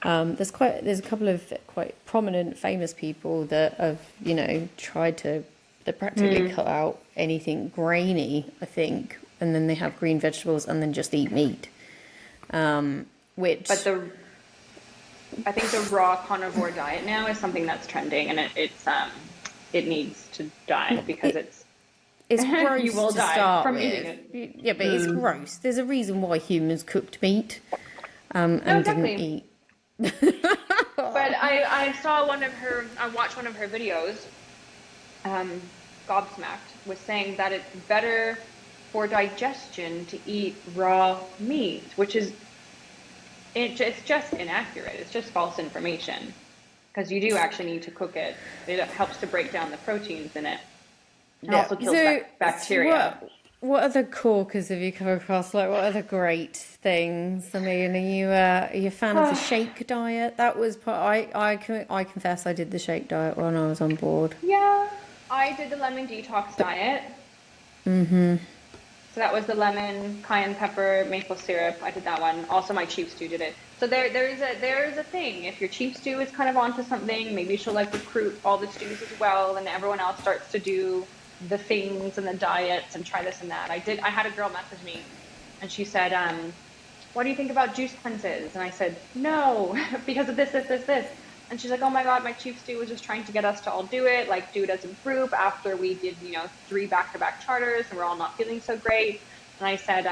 there's a couple of quite prominent, famous people that have tried to they practically cut out anything grainy, I think, and then they have green vegetables and then just eat meat. Which But I think the raw carnivore diet now is something that's trending, and it needs to die because it's gross you will to die start from with. eating it. Yeah, but it's gross. There's a reason why humans cooked meat and No, didn't exactly. eat. But I saw I watched one of her videos, Gobsmacked, was saying that it's better for digestion to eat raw meat, which is, it's just inaccurate. It's just false information because you do actually need to cook it. It helps to break down the proteins in it. It also kills bacteria. What other corkers have you come across? Like, what other great things? I mean, are you a fan of the shake diet? That was I confess I did the shake diet when I was on board. Yeah, I did the lemon detox diet. So that was the lemon, cayenne pepper, maple syrup. I did that one. Also, my chief stew did it. So there's a thing. If your chief stew is kind of onto something, maybe she'll like recruit all the stews as well, and everyone else starts to do the things and the diets and try this and that. I had a girl message me, and she said, "What do you think about juice cleanses?" And I said, "No, because of this." And she's like, "Oh my God, my chief stew was just trying to get us to all do it, like do it as a group after we did, 3 back-to-back charters and we're all not feeling so great." And I said,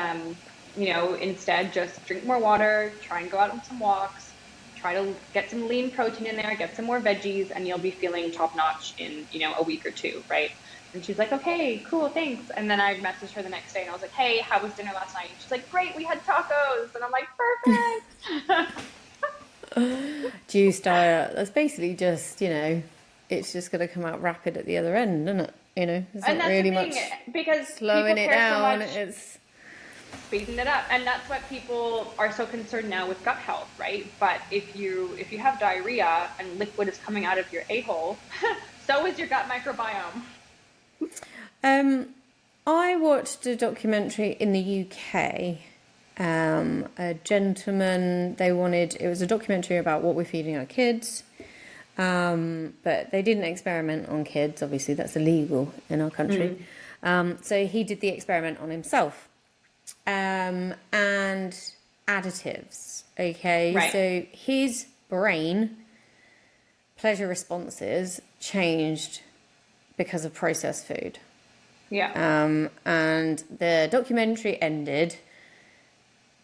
instead just drink more water, try and go out on some walks, try to get some lean protein in there, get some more veggies, and you'll be feeling top-notch in, a week or two, right? And she's like, "Okay, cool, thanks." And then I messaged her the next day and I was like, "Hey, how was dinner last night?" And she's like, "Great, we had tacos." And I'm like, "Perfect." Juice diet. That's basically just it's just going to come out rapid at the other end, isn't it? It's And not that's really the thing, much because slowing people it care so down. much, It's speeding it up, and that's what people are so concerned now with gut health, right? But if you have diarrhea and liquid is coming out of your a-hole, so is your gut microbiome. I watched a documentary in the UK. A gentleman, it was a documentary about what we're feeding our kids, but they didn't experiment on kids. Obviously, that's illegal in our country. So he did the experiment on himself, and additives. Okay, Right. so his brain pleasure responses changed because of processed food. Yeah. And the documentary ended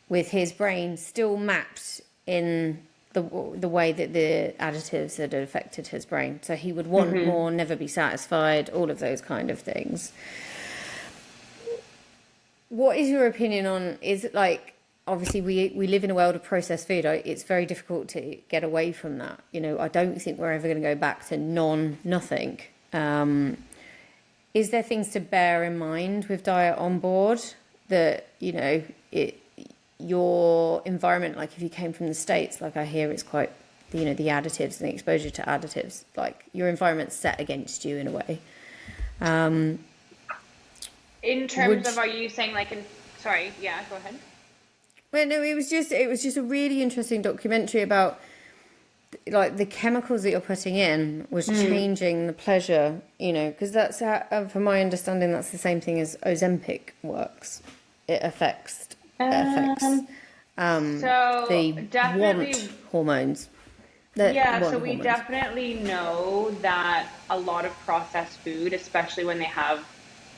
with his brain still mapped in the way that the additives had affected his brain. So he would want more, never be satisfied, all of those kind of things. What is your opinion on, is it like, obviously we live in a world of processed food. It's very difficult to get away from that. I don't think we're ever going to go back to nothing. Is there things to bear in mind with diet on board that, your environment, like if you came from the States, like I hear it's quite, the additives and the exposure to additives, like your environment's set against you in a way. In terms of, are you saying sorry, yeah, go ahead. Well, no, it was just a really interesting documentary about like the chemicals that you're putting in was changing the pleasure, because that's how, from my understanding, that's the same thing as Ozempic works. It affects So the definitely want hormones. So we definitely know that a lot of processed food, especially when they have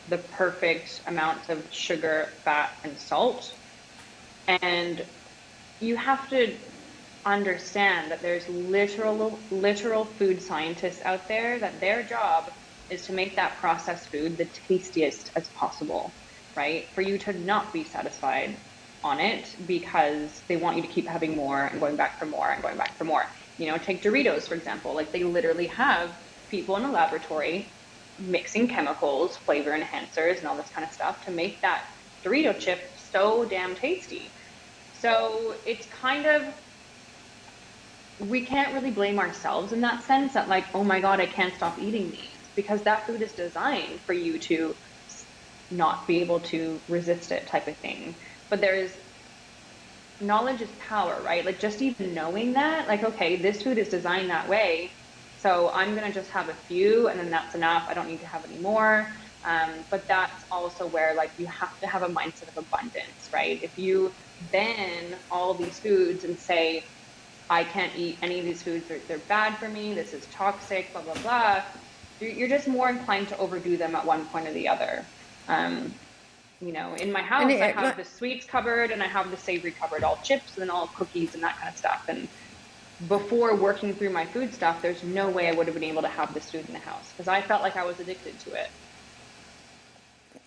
the perfect amounts of sugar, fat, and salt, and you have to understand that there's literal food scientists out there that their job is to make that processed food the tastiest as possible, right? For you to not be satisfied on it because they want you to keep having more and going back for more and going back for more. Take Doritos, for example. Like, they literally have people in a laboratory mixing chemicals, flavor enhancers, and all this kind of stuff to make that Dorito chip so damn tasty. So it's kind of, we can't really blame ourselves in that sense that like, oh my God, I can't stop eating these, because that food is designed for you to not be able to resist it type of thing. But there's, knowledge is power, right? Like just even knowing that, like, okay, this food is designed that way, so I'm gonna just have a few and then that's enough. I don't need to have any more. But that's also where like you have to have a mindset of abundance, right? If you ban all these foods and say, I can't eat any of these foods, they're bad for me, this is toxic, blah, blah, blah, you're just more inclined to overdo them at one point or the other. You know, in my house, I have the sweets cupboard and I have the savory cupboard, all chips and all cookies and that kind of stuff. And before working through my food stuff, there's no way I would have been able to have this food in the house because I felt like I was addicted to it.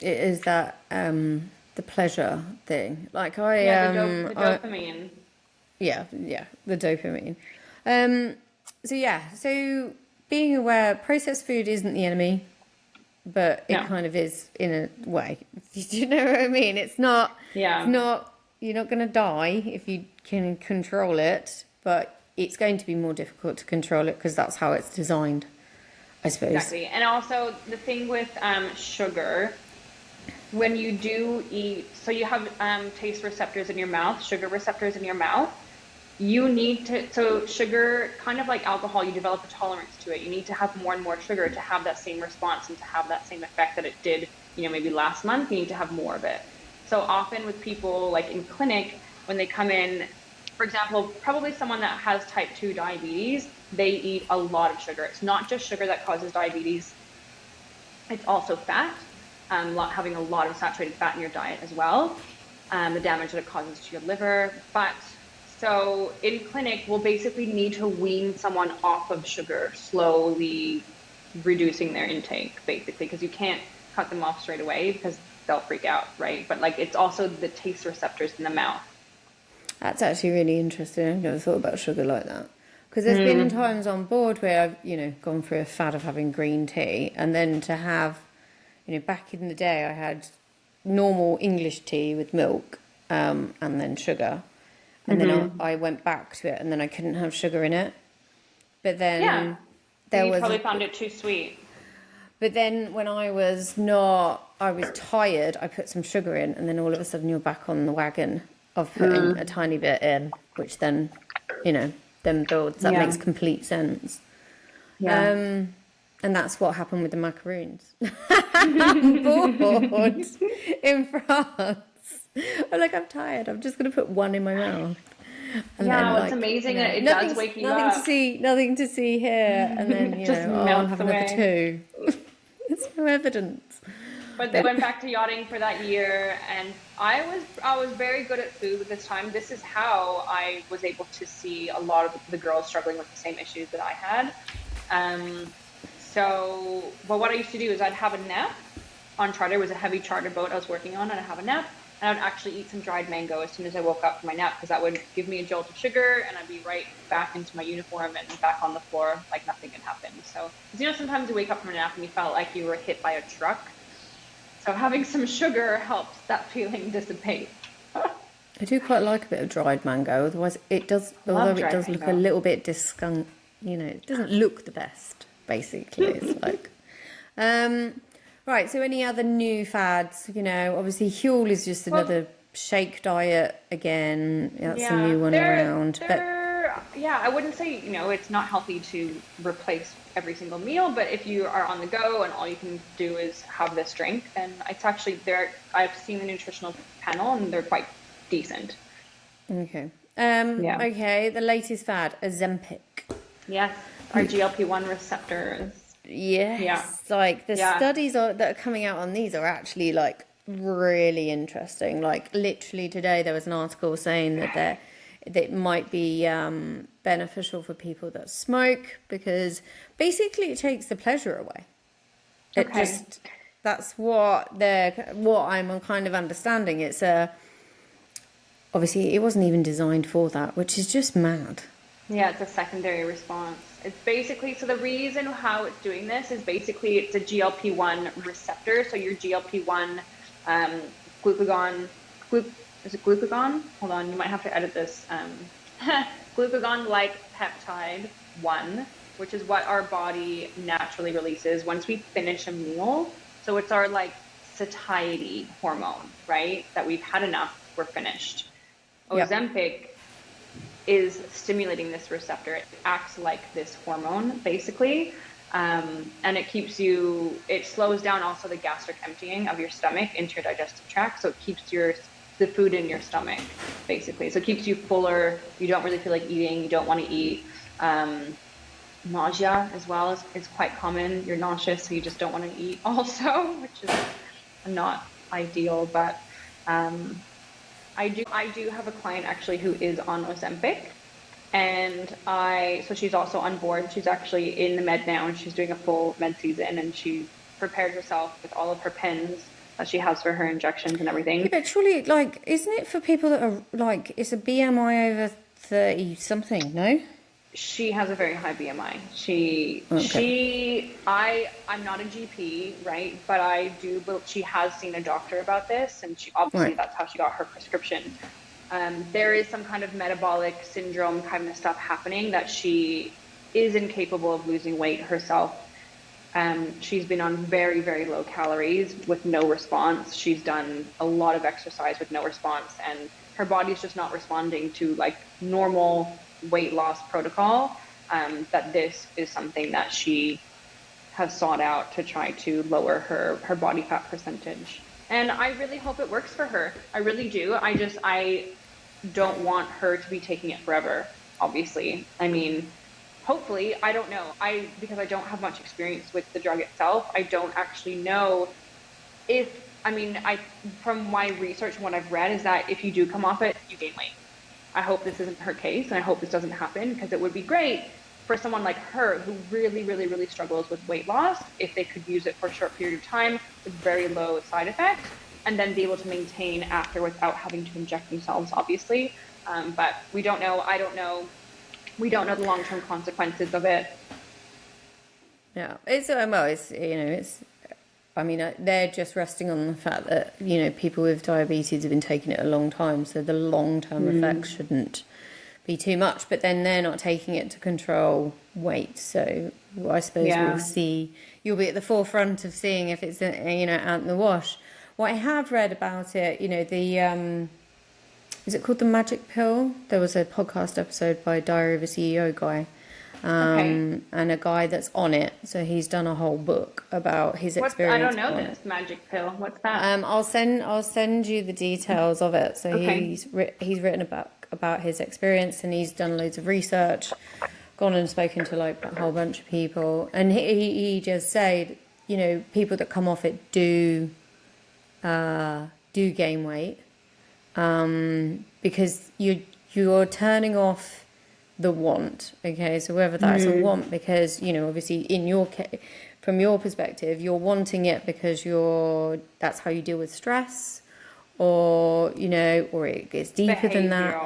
It is that the pleasure thing. Like the dopamine. The dopamine. So being aware, processed food isn't the enemy, but it kind of is in a way. Do you know what I mean? It's not. Yeah. It's not. You're not going to die if you can control it, but it's going to be more difficult to control it because that's how it's designed, I suppose. Exactly. And also the thing with sugar, when you do eat, so you have taste receptors in your mouth, sugar receptors in your mouth. You need to, so sugar, kind of like alcohol, you develop a tolerance to it. You need to have more and more sugar to have that same response and to have that same effect that it did, you know, maybe last month. You need to have more of it. So often with people like in clinic, when they come in, for example, probably someone that has type 2 diabetes, they eat a lot of sugar. It's not just sugar that causes diabetes. It's also fat, having a lot of saturated fat in your diet as well, the damage that it causes to your liver. But so in clinic, we'll basically need to wean someone off of sugar, slowly reducing their intake, basically, because you can't cut them off straight away because they'll freak out, right? But like it's also the taste receptors in the mouth. That's actually really interesting. I've never thought about sugar like that. Because there's been times on board where I've, you know, gone through a fad of having green tea, and then to have, you know, back in the day I had normal English tea with milk, and then sugar. And then I went back to it, and then I couldn't have sugar in it. But then you probably found it too sweet. But then when I was tired, I put some sugar in, and then all of a sudden you're back on the wagon of putting a tiny bit in, which then, you know, then builds. That makes complete sense. Yeah. And that's what happened with the macaroons. I'm bored in France. I'm tired. I'm just going to put one in my mouth. And then, it's amazing that it does wake you up. Nothing to see here. And then, I'll have another two. There's no evidence. But they went back to yachting for that year, and I was very good at food at this time. This is how I was able to see a lot of the girls struggling with the same issues that I had. But what I used to do is I'd have a nap on charter. It was a heavy charter boat I was working on, and I'd have a nap. And I would actually eat some dried mango as soon as I woke up from my nap, because that would give me a jolt of sugar, and I'd be right back into my uniform and back on the floor like nothing had happened. So, sometimes you wake up from a nap and you felt like you were hit by a truck. So having some sugar helps that feeling dissipate. I do quite like a bit of dried mango. Otherwise, it does look a little bit disgusting. You know, it doesn't look the best. Basically, it's like. Right, so any other new fads? You know, obviously Huel is just another shake diet again. That's a new one around. I wouldn't say, it's not healthy to replace every single meal, but if you are on the go and all you can do is have this drink, then it's actually I've seen the nutritional panel and they're quite decent. Okay. Okay, the latest fad, Ozempic. Yes, our GLP-1 receptors. Yes, like the studies that are coming out on these are actually like really interesting. Like literally today there was an article saying that it might be beneficial for people that smoke, because basically it takes the pleasure away. That's what I'm kind of understanding. It's obviously it wasn't even designed for that, which is just mad. Yeah, it's a secondary response. It's basically, so the reason how it's doing this is basically it's a GLP-1 receptor. So your GLP-1 um, glucagon, is it glucagon? Hold on, you might have to edit this. Glucagon-like peptide 1, which is what our body naturally releases once we finish a meal. So it's our like satiety hormone, right? That we've had enough, we're finished. Yep. Ozempic is stimulating this receptor. It acts like this hormone, basically. And it slows down also the gastric emptying of your stomach into your digestive tract. So it keeps the food in your stomach, basically. So it keeps you fuller. You don't really feel like eating. You don't want to eat. Nausea as well is quite common. You're nauseous, so you just don't want to eat also, which is not ideal, but I do have a client actually who is on Ozempic, and so she's also on board. She's actually in the med now, and she's doing a full med season, and she prepared herself with all of her pens that she has for her injections and everything. Yeah, but surely, like, isn't it for people that are like, it's a BMI over 30 something? No. She has a very high BMI. I'm not a GP, right? But she has seen a doctor about this, and obviously that's how she got her prescription. There is some kind of metabolic syndrome kind of stuff happening that she is incapable of losing weight herself. She's been on very, very low calories with no response. She's done a lot of exercise with no response, and her body's just not responding to like normal weight loss protocol. That this is something that she has sought out to try to lower her body fat percentage. And I really hope it works for her. I really do. I don't want her to be taking it forever, obviously. I mean, hopefully, I don't know. Because I don't have much experience with the drug itself, I don't actually know from my research and what I've read is that if you do come off it, you gain weight. I hope this isn't her case, and I hope this doesn't happen, because it would be great for someone like her who really, really, really struggles with weight loss if they could use it for a short period of time with very low side effects, and then be able to maintain after without having to inject themselves, obviously. But we don't know. I don't know. We don't know the long-term consequences of it. Yeah, they're just resting on the fact that, people with diabetes have been taking it a long time, so the long-term effects shouldn't be too much, but then they're not taking it to control weight. So I suppose we'll see, you'll be at the forefront of seeing if it's, out in the wash. What I have read about it, is it called The Magic Pill? There was a podcast episode by Diary of a CEO guy. And a guy that's on it, so he's done a whole book about his experience. I don't know this magic pill. What's that? I'll send you the details of it. So he's written about his experience, and he's done loads of research, gone and spoken to like a whole bunch of people, and he just said, people that come off it do gain weight, because you're turning off the want. Okay, so whether that's a want because obviously in your case, from your perspective, you're wanting it because that's how you deal with stress, or or it gets deeper than that.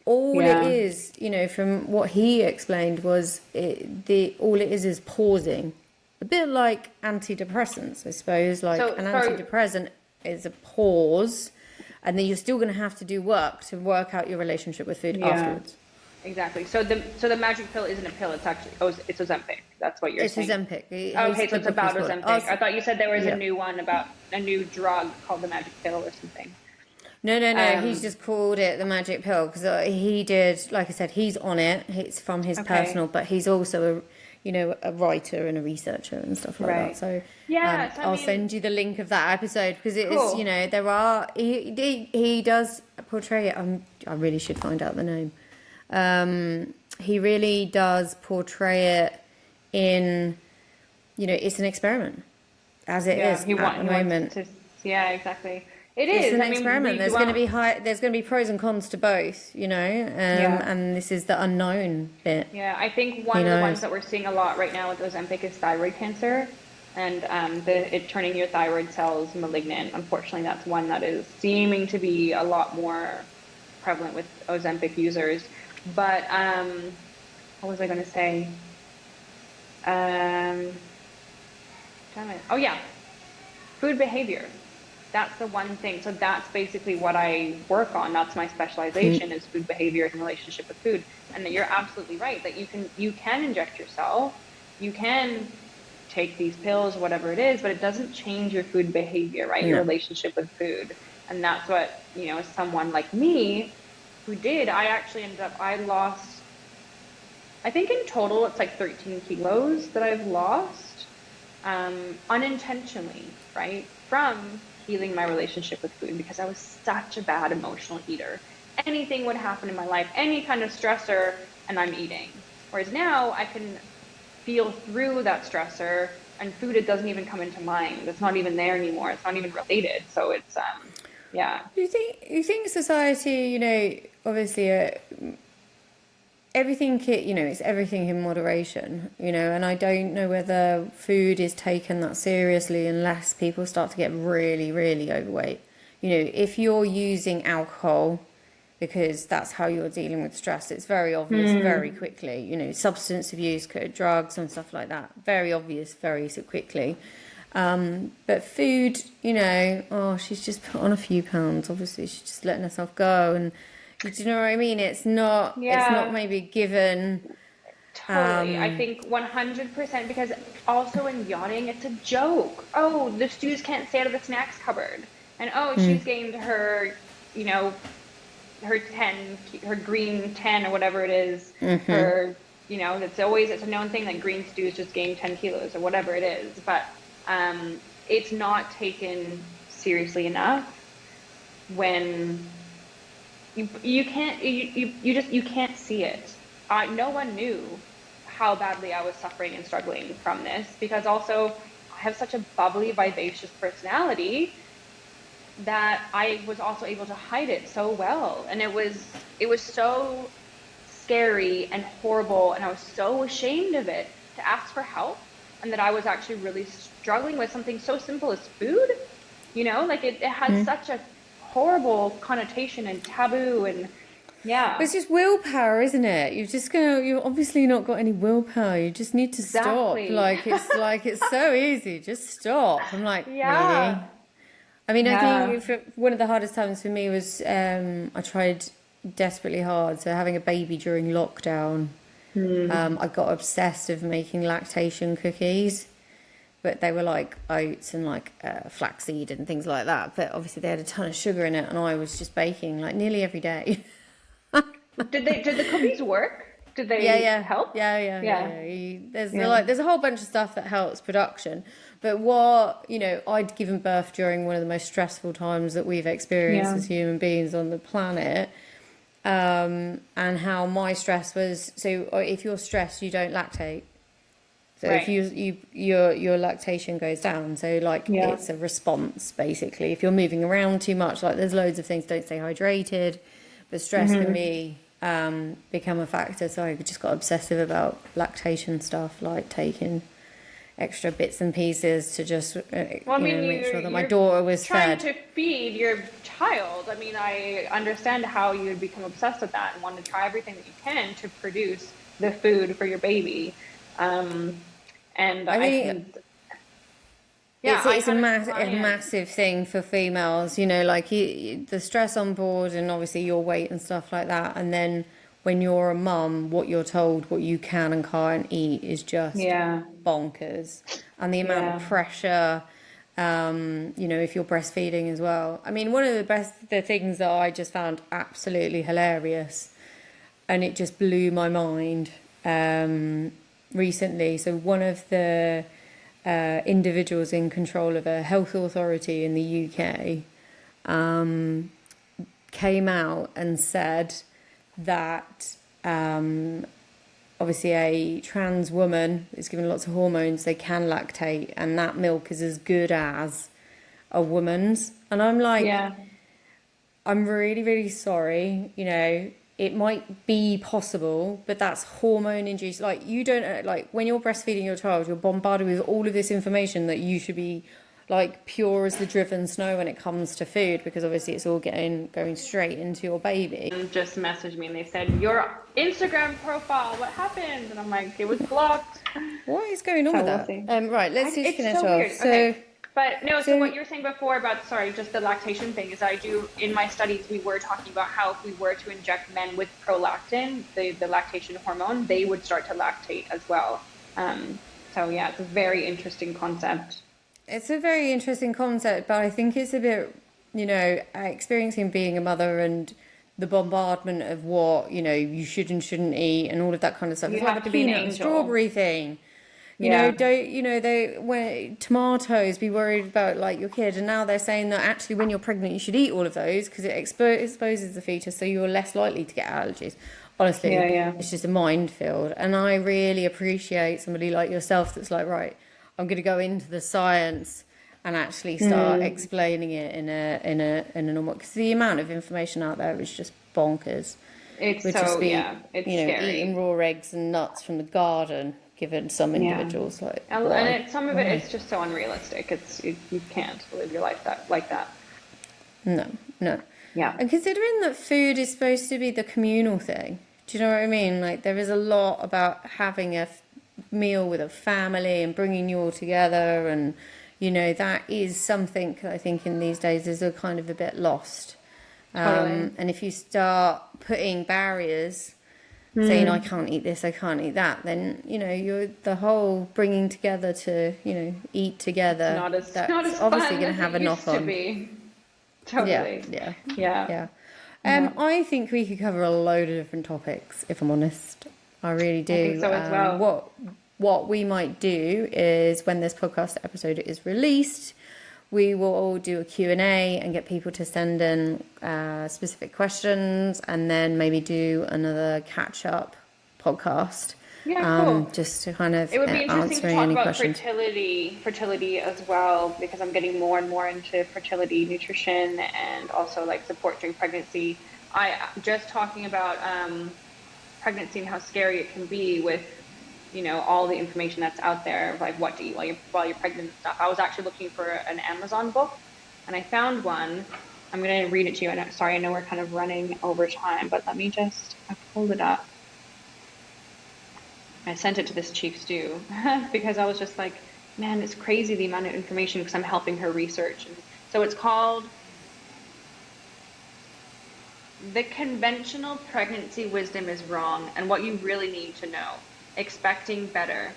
All it is, from what he explained, was all it is pausing, a bit like antidepressants, I suppose. Antidepressant is a pause, and then you're still going to have to do work to work out your relationship with food afterwards. Exactly. So the magic pill isn't a pill. It's actually it's Ozempic. That's what you're saying. It's Ozempic. Okay, so it's about Ozempic. I thought you said there was a new one about a new drug called the magic pill or something. No. He's just called it the magic pill because he did, like I said, he's on it. It's from his personal, but he's also a writer and a researcher and stuff like that. So I'll send you the link of that episode because it is, there are he does portray it. I really should find out the name. He really does portray it in, it's an experiment, as it is at the moment. Exactly. It's an experiment. There's going to be pros and cons to both, and this is the unknown bit. Yeah, I think one of the ones that we're seeing a lot right now with Ozempic is thyroid cancer, and it turning your thyroid cells malignant. Unfortunately, that's one that is seeming to be a lot more prevalent with Ozempic users. But what was I going to say? Damn it. Oh yeah, food behavior. That's the one thing. So that's basically what I work on. That's my specialization, is food behavior in relationship with food. And that you're absolutely right that you can inject yourself, you can take these pills, whatever it is, but it doesn't change your food behavior, right? Your No. relationship with food. And that's what, someone like me who did, I actually ended up, I lost, I think in total it's like 13 kilos that I've lost, unintentionally, right? From healing my relationship with food, because I was such a bad emotional eater. Anything would happen in my life, any kind of stressor, and I'm eating. Whereas now I can feel through that stressor, and food, it doesn't even come into mind. It's not even there anymore. It's not even related. So it's, yeah. Do you think society, obviously, everything, it's everything in moderation, and I don't know whether food is taken that seriously unless people start to get really, really overweight. If you're using alcohol because that's how you're dealing with stress, it's very obvious very quickly. Substance abuse, drugs and stuff like that, very obvious very so quickly. But food, she's just put on a few pounds. Obviously, she's just letting herself go, and do you know what I mean? It's not Yeah. maybe given. Totally. I think 100%, because also in yachting, it's a joke. Oh, the stews can't stay out of the snacks cupboard. And oh, she's gained her, you know, her green 10 or whatever it is. Her, it's a known thing that green stews just gain 10 kilos or whatever it is. But it's not taken seriously enough when you can't see it. No one knew how badly I was suffering and struggling from this, because also I have such a bubbly, vivacious personality that I was also able to hide it so well. And it was so scary and horrible, and I was so ashamed of it to ask for help, and that I was actually really struggling with something so simple as food. It has such a horrible connotation and taboo, and But yeah. it's just willpower, isn't it? You've obviously not got any willpower. You just need to stop. Exactly. It's so easy. Just stop. I'm like, really? Yeah. I mean, I Yeah. think one of the hardest times for me was I tried desperately hard. So having a baby during lockdown, I got obsessed with making lactation cookies, but they were like oats and like flaxseed and things like that. But obviously they had a ton of sugar in it, and I was just baking like nearly every day. Did the cookies work? Did Yeah, they yeah, help? yeah, yeah, yeah, Yeah. yeah. There's Yeah. there's a whole bunch of stuff that helps production, but what I'd given birth during one of the most stressful times that we've experienced Yeah. as human beings on the planet, and how my stress was. So if you're stressed, you don't lactate. So if Right. your lactation goes down, so like Yeah. it's a response basically. If you're moving around too much, like there's loads of things. Don't stay hydrated, but stress can be become a factor. So I just got obsessive about lactation stuff, like taking extra bits and pieces to just Well, I mean, make sure that my you're daughter was trying fed. to feed your child. I mean, I understand how you would become obsessed with that and want to try everything that you can to produce the food for your baby. Um, and I I think can, yeah, I it's a, had a a client. massive thing for females, like the stress on board and obviously your weight and stuff like that. And then when you're a mum, what you're told, what you can and can't eat is just Yeah. bonkers. And the amount of Yeah. pressure, if you're breastfeeding as well. I mean, one of the things that I just found absolutely hilarious, and it just blew my mind recently. So one of the individuals in control of a health authority in the UK came out and said that obviously a trans woman is given lots of hormones, they can lactate, and that milk is as good as a woman's. And I'm like, Yeah. I'm really, really sorry. It might be possible, but that's hormone induced. Like, you don't, like, when you're breastfeeding your child, you're bombarded with all of this information that you should be like pure as the driven snow when it comes to food, because obviously it's all going straight into your baby. Just messaged me and they said, your Instagram profile, what happened? And I'm like, it was blocked. What is going on So with we'll that? see. Right, let's just It's finish so off. weird. So, Okay. But no, so so- what you were saying before about, sorry, just the lactation thing is I do, in my studies, we were talking about how if we were to inject men with prolactin, the lactation hormone, they would start to lactate as well. So yeah, it's a very interesting concept. It's a very interesting concept, but I think it's a bit, you know, experiencing being a mother and the bombardment of what, you know, you should and shouldn't eat and all of that kind of stuff. You It's like have the to be an peanut and angel. strawberry thing. You Yeah. know, don't, you know, when tomatoes, be worried about like your kid, and now they're saying that actually when you're pregnant you should eat all of those because it exposes the fetus, so you're less likely to get allergies. Honestly, Yeah. it's just a minefield, and I really appreciate somebody like yourself that's like, right, I'm going to go into the science and actually start explaining it in a normal, because the amount of information out there is just bonkers. It's Would so, just be, yeah, it's you know, scary. eating raw eggs and nuts from the garden, given some individuals like And why? some of it is just so unrealistic. You can't live your life like that. No. Yeah. And considering that food is supposed to be the communal thing, do you know what I mean? Like there is a lot about having a meal with a family and bringing you all together, and you know that is something that I think in these days is a kind of a bit lost. Totally. And if you start putting barriers, saying I can't eat this, I can't eat that, then you know you're the whole bringing together to, you know, eat together. Not as that's not as obviously fun going to as have it a used knock to on. be. Totally. Yeah. Yeah. I think we could cover a load of different topics, if I'm honest. I really do. I think so as well. What we might do is when this podcast episode is released, we will all do a Q&A and get people to send in specific questions, and then maybe do another catch-up podcast. Yeah, cool. Just to kind of It would be interesting to answering talk any about questions. fertility as well, because I'm getting more and more into fertility nutrition and also like support during pregnancy. I just talking about pregnancy and how scary it can be with, you know, all the information that's out there, like what to eat while you're pregnant and stuff. I was actually looking for an Amazon book, and I found one. I'm going to read it to you. And sorry, I know we're kind of running over time, but I pulled it up. I sent it to this chief stew because I was just like, man, it's crazy the amount of information, because I'm helping her research. And so it's called The Conventional Pregnancy Wisdom is Wrong and What You Really Need to Know. Expecting Better.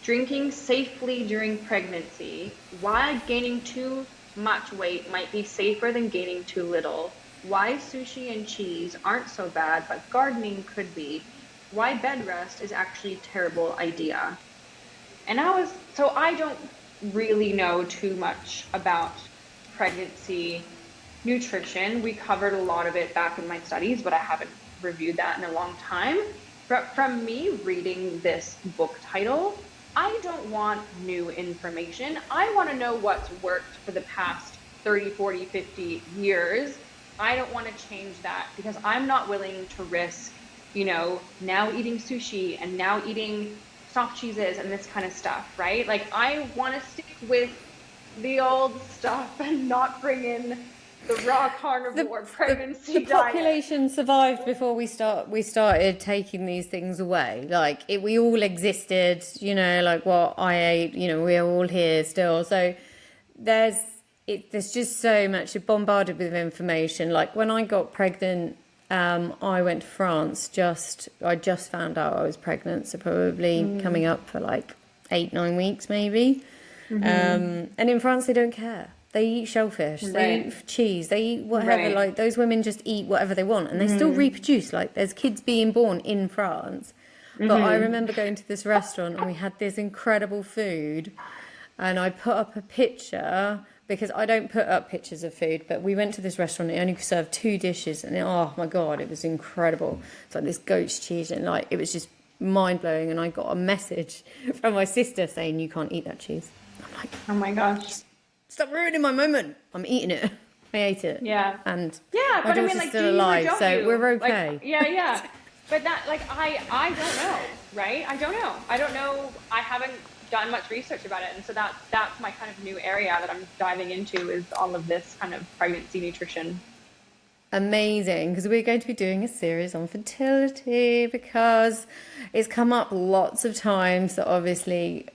Drinking Safely During Pregnancy. Why gaining too much weight might be safer than gaining too little. Why sushi and cheese aren't so bad, but gardening could be. Why bed rest is actually a terrible idea. And I don't really know too much about pregnancy nutrition. We covered a lot of it back in my studies, but I haven't reviewed that in a long time. But from me reading this book title, I don't want new information. I want to know what's worked for the past 30, 40, 50 years. I don't want to change that, because I'm not willing to risk, you know, now eating sushi and now eating soft cheeses and this kind of stuff, right? Like I want to stick with the old stuff and not bring in the raw carnivore pregnancy the diet. population survived before we started taking these things away. Like we all existed, you know, like what I ate, you know, we're all here still. So there's just so much bombarded with information. Like when I got pregnant, I went to France. I just found out I was pregnant, so probably coming up for like 8-9 weeks maybe. And in France they don't care. They eat shellfish, they eat cheese, they eat whatever. Like those women just eat whatever they want, and they still reproduce. Like there's kids being born in France. But I remember going to this restaurant and we had this incredible food, and I put up a picture, because I don't put up pictures of food, but we went to this restaurant, it only served 2 dishes, and oh my God, it was incredible. It's like this goat's cheese, and like it was just mind-blowing, and I got a message from my sister saying, you can't eat that cheese. I'm like, Oh my gosh. stop ruining my moment. I'm eating it. I ate it. Yeah. And Yeah, my but I daughter's mean, like, still do you or alive, don't so you? we're okay. Like, yeah. But that, like, I don't know, right? I don't know. I haven't done much research about it. And so that's my kind of new area that I'm diving into, is all of this kind of pregnancy nutrition. Amazing, because we're going to be doing a series on fertility, because it's come up lots of times that obviously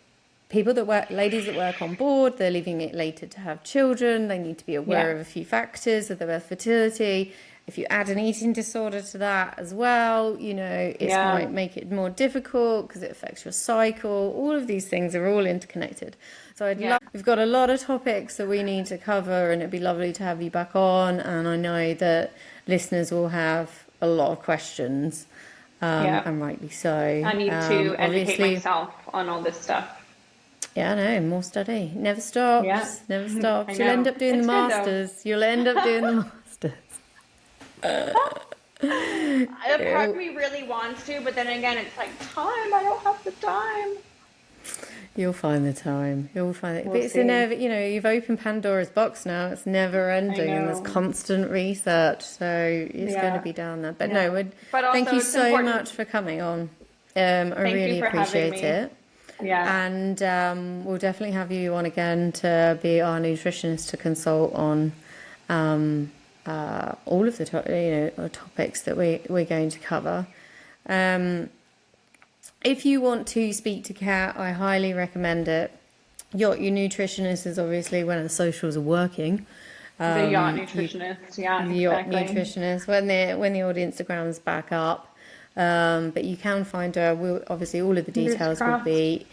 people that work, ladies that work on board, they're leaving it later to have children. They need to be aware of a few factors of their fertility. If you add an eating disorder to that as well, you know, it might make it more difficult because it affects your cycle. All of these things are all interconnected. So we've got a lot of topics that we need to cover, and it'd be lovely to have you back on. And I know that listeners will have a lot of questions, and rightly so. I need to educate myself on all this stuff. Yeah, I know, more study. Never stops. Yeah. Never stops. You'll end up doing the masters. You'll end up doing the masters. A part of me really wants to, but then again, it's like time. I don't have the time. You'll find the time. You'll find it. We'll But it's see. you know, you've opened Pandora's box now. It's never ending, and there's constant research. So it's going to be down there. But no, thank you so much for coming on. I really appreciate it. Yeah. And we'll definitely have you on again to be our nutritionist to consult on all of the topics that we're going to cover. If you want to speak to Kat, I highly recommend it. Yacht Nutritionist is obviously when the socials are working. The Yacht Nutritionist, The Yacht Nutritionist, when the old Instagram's back up. But you can find her. Obviously, all of the details will be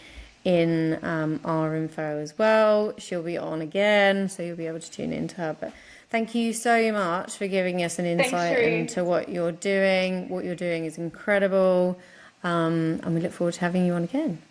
in our info as well. She'll be on again, so you'll be able to tune into her. But thank you so much for giving us an insight into what you're doing. What you're doing is incredible. And we look forward to having you on again.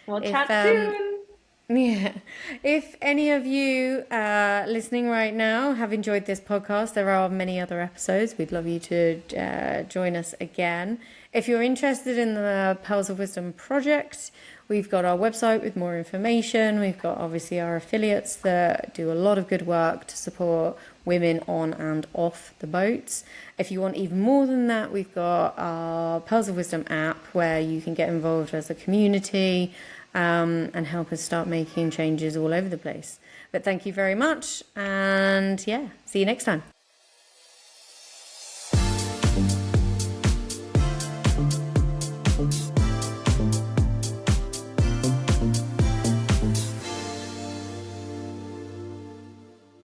We'll chat soon. Yeah. If any of you listening right now have enjoyed this podcast, there are many other episodes. We'd love you to join us again. If you're interested in the Pearls of Wisdom project, we've got our website with more information. We've got obviously our affiliates that do a lot of good work to support women on and off the boats. If you want even more than that, we've got our Pearls of Wisdom app where you can get involved as a community and help us start making changes all over the place. But thank you very much, and see you next time.